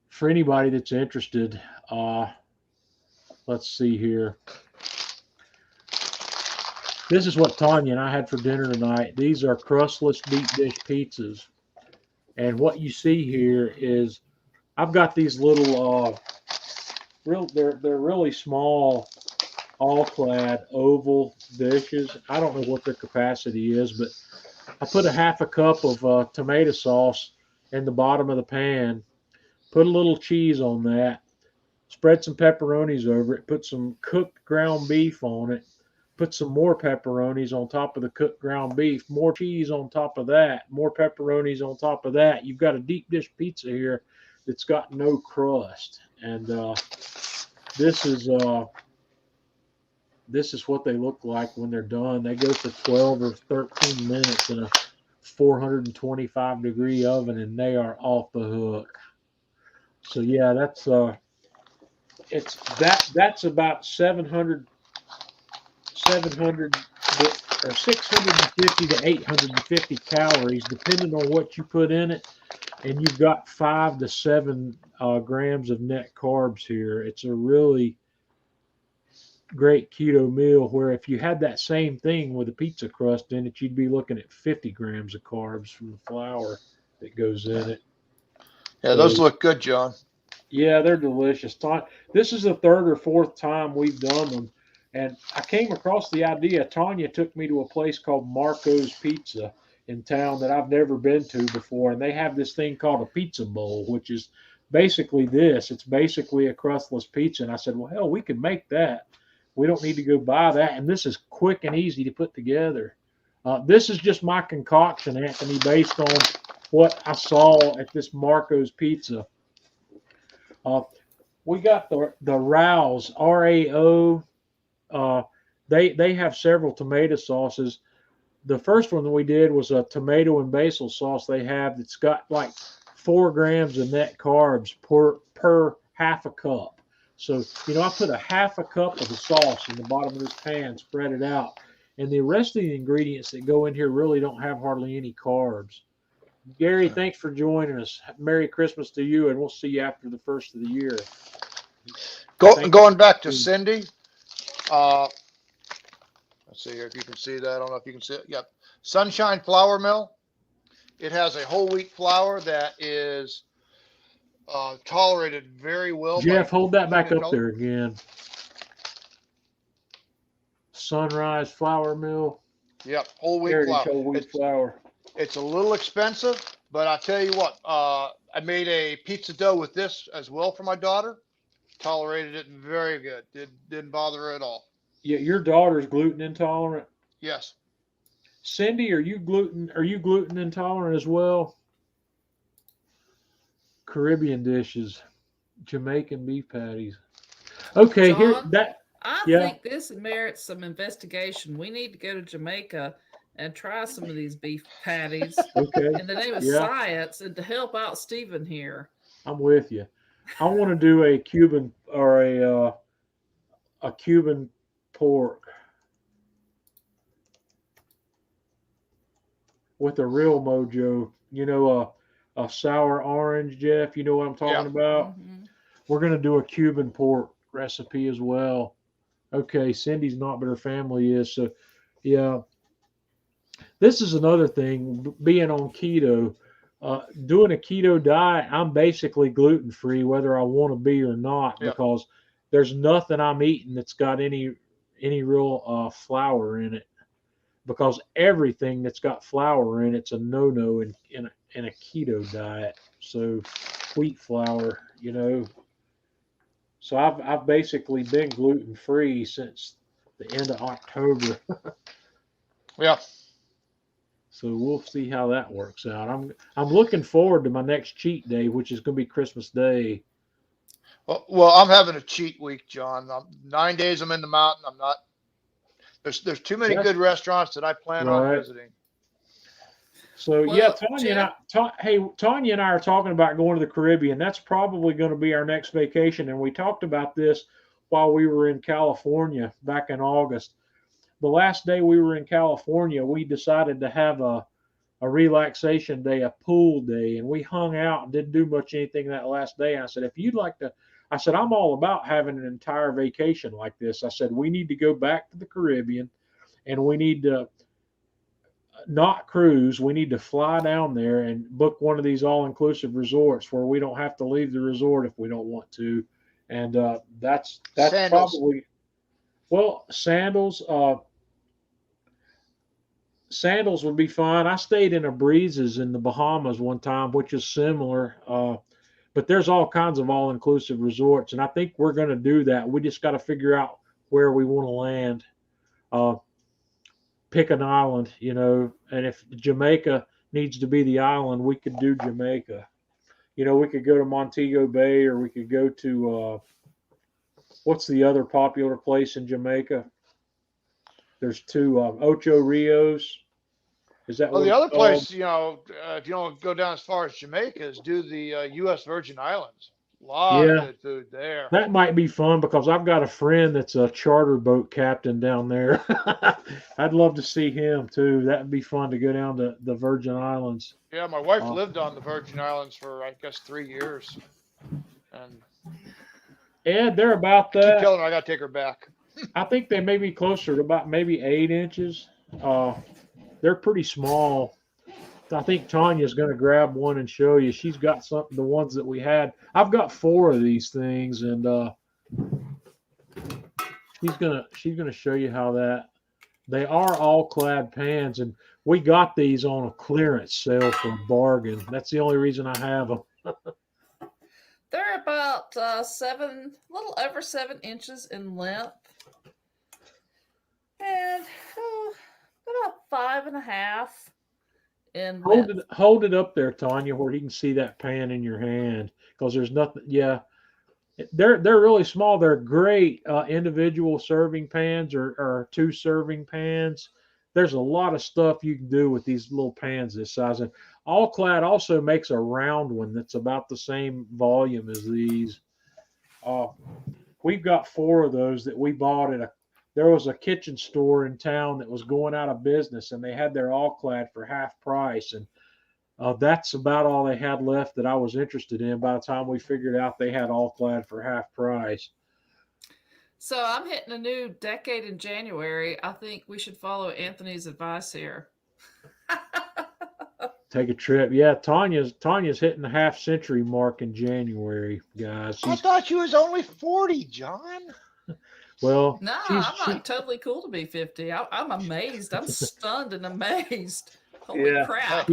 for anybody that's interested, let's see here. This is what Tanya and I had for dinner tonight. These are crustless deep dish pizzas, and what you see here is I've got these little they're really small, all clad oval dishes. I don't know what their capacity is, but I put a half a cup of tomato sauce in the bottom of the pan, put a little cheese on that, spread some pepperonis over it, put some cooked ground beef on it, put some more pepperonis on top of the cooked ground beef, more cheese on top of that, more pepperonis on top of that. You've got a deep dish pizza here that's got no crust, and this is uh, this is what they look like when they're done. They go for 12 or 13 minutes in a 425-degree oven, and they are off the hook. So yeah, that's about 700 or 650 to 850 calories, depending on what you put in it. And you've got 5 to 7 grams of net carbs here. It's a really great keto meal where if you had that same thing with a pizza crust in it, you'd be looking at 50 grams of carbs from the flour that goes in it. Yeah, So those look good, John. yeah, they're delicious. This is the third or fourth time we've done them. And I came across the idea. Tanya took me to a place called Marco's Pizza in town that I've never been to before. And they have this thing called a pizza bowl, which is basically this. It's basically a crustless pizza. And I said, well, hell, we can make that. We don't need to go buy that. And this is quick and easy to put together. This is just my concoction, Anthony, based on what I saw at this Marco's Pizza. Uh, we got the Rouse RAO. Uh, they have several tomato sauces. The first one that we did was a tomato and basil sauce they have that's got like 4 grams of net carbs per half a cup. So I put a half a cup of the sauce in the bottom of this pan, spread it out, and the rest of the ingredients that go in here really don't have hardly any carbs. Gary, thanks for joining us. Merry Christmas to you, and we'll see you after the first of the year. Going back to Cindy. Uh, let's see here if you can see that. I don't know if you can see it. Yep. Sunshine Flour Mill. It has a whole wheat flour that is tolerated very well. Jeff, hold that back up there again. Sunrise Flour Mill. Yep, whole wheat flour. Whole wheat flour. It's a little expensive, but I'll tell you what. I made a pizza dough with this as well for my daughter. Tolerated it very good. Didn't bother her at all. Yeah, your daughter's gluten intolerant. Yes. Cindy, are you gluten intolerant as well? Caribbean dishes, Jamaican beef patties. Okay, John, I think this merits some investigation. We need to go to Jamaica and try some of these beef patties. Okay. In the name of science and to help out Stephen here. I'm with you. I want to do a Cuban or a Cuban pork with a real mojo. A sour orange, Jeff. You know what I'm talking about? Mm-hmm. We're going to do a Cuban pork recipe as well. Okay, Cindy's not, but her family is. So, yeah. This is another thing, being on keto. Doing a keto diet, I'm basically gluten free, whether I want to be or not, because there's nothing I'm eating that's got any real flour in it. Because everything that's got flour in it's a no in a keto diet. So wheat flour, So I've basically been gluten free since the end of October. Yeah. So we'll see how that works out. I'm looking forward to my next cheat day, which is going to be Christmas Day. Well, I'm having a cheat week, John. 9 days I'm in the mountain. I'm not. There's too many That's good restaurants that I plan on right. visiting. So yeah, Well, Tanya and Jim, hey, Tanya and I are talking about going to the Caribbean. That's probably going to be our next vacation, and we talked about this while we were in California back in August. The last day we were in California, we decided to have a relaxation day, a pool day, and we hung out and didn't do much anything that last day. And I said, if you'd like to, I said, I'm all about having an entire vacation like this. I said, we need to go back to the Caribbean and we need to not cruise. We need to fly down there and book one of these all inclusive resorts where we don't have to leave the resort if we don't want to. And that's Sandals. probably, well, sandals would be fine. I stayed in a Breezes in the Bahamas one time, which is similar. But there's all kinds of all inclusive resorts, and I think we're going to do that. We just got to figure out where we want to land. Uh, Pick an island, and if Jamaica needs to be the island, we could do Jamaica. We could go to Montego Bay, or we could go to what's the other popular place in Jamaica? There's two, Ocho Rios. Is that Well, what the it's other called? place, if you don't go down as far as Jamaica, is do the U.S. Virgin Islands. A lot of Yeah, good food there. that might be fun because I've got a friend that's a charter boat captain down there. I'd love to see him too. That'd be fun to go down to the Virgin Islands. Yeah, my wife Uh, lived on the Virgin Islands for, I guess, 3 years. And and they're about I keep that. telling her I got to take her back. I think they may be closer to about maybe 8 inches. Uh, they're pretty small. I think Tanya's going to grab one and show you. She's got the ones that we had. I've got 4 of these things, and she's gonna show you how that. They are all clad pans, and we got these on a clearance sale for a bargain. That's the only reason I have them. they're about a little over 7 inches in length, and about 5.5 in width. Hold it up there, Tanya, where he can see that pan in your hand. Because there's nothing. Yeah, they're really small. They're great individual serving pans or 2 serving pans. There's a lot of stuff you can do with these little pans this size. And All Clad also makes a round one that's about the same volume as these. Uh, we've got 4 of those that we bought at there was a kitchen store in town that was going out of business, and they had their All Clad for half price. And that's about all they had left that I was interested in by the time we figured out they had All Clad for half price. So I'm hitting a new decade in January. I think we should follow Anthony's advice here. Take a trip. Yeah, Tanya's hitting the half century mark in January, guys. I thought she was only 40, John. Well, No, I'm not totally cool to be 50. I'm amazed. I'm stunned and amazed. Holy crap.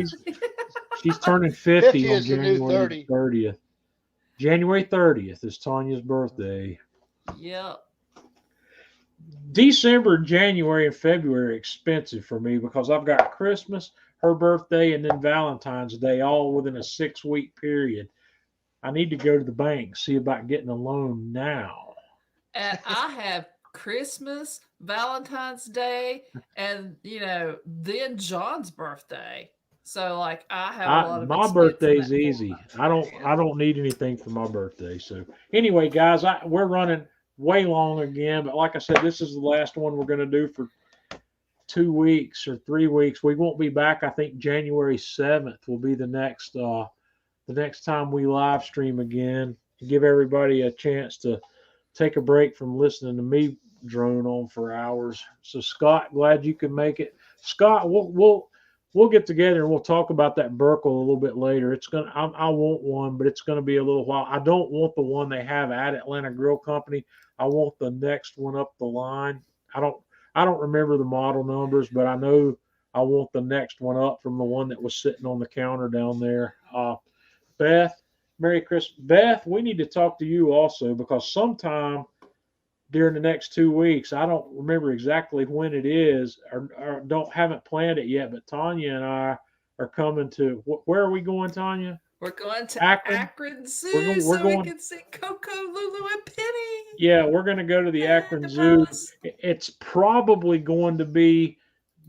She's turning 50 on is the new January 30th. January 30th is Tanya's birthday. Yep. December, January, and February are expensive for me because I've got Christmas, her birthday, and then Valentine's Day all within a 6-week period. I need to go to the bank, see about getting a loan now. And I have Christmas, Valentine's Day, and then John's birthday. So I have a lot of my birthday's easy. I don't need anything for my birthday. So anyway, guys, we're running way long again, but like I said, this is the last one we're going to do for 2 weeks or 3 weeks. We won't be back. I think January 7th will be the next time we live stream again. Give everybody a chance to take a break from listening to me drone on for hours. So Scott, glad you could make it. Scott, we'll get together and we'll talk about that Burkle a little bit later. I want one, but it's gonna be a little while. I don't want the one they have at Atlanta Grill Company. I want the next one up the line. I don't remember the model numbers, but I know I want the next one up from the one that was sitting on the counter down there. Beth, Merry Christmas. Beth, we need to talk to you also because sometime during the next 2 weeks, I don't remember exactly when it is or haven't planned it yet, but Tanya and I are coming to, where are we going, Tanya? We're going to Akron. Akron We're Zoo going, we're so we going, can see Coco, Lulu, and Penny. yeah, we're going to go to the And Akron the Zoo. Buzz. It's probably going to be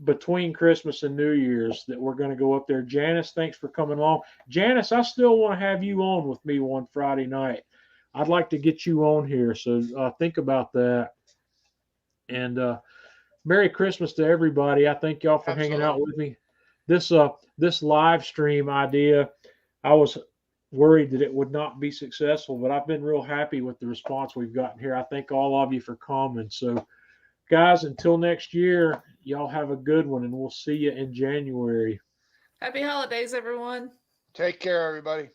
between Christmas and New Year's that we're going to go up there. Janice, thanks for coming along. Janice, I still want to have you on with me one Friday night. I'd like to get you on here, so think about that. And Merry Christmas to everybody. I thank y'all for hanging out with me. This live stream idea, I was worried that it would not be successful, but I've been real happy with the response we've gotten here. I thank all of you for coming. So, guys, until next year, y'all have a good one, and we'll see you in January. Happy holidays, everyone. Take care, everybody.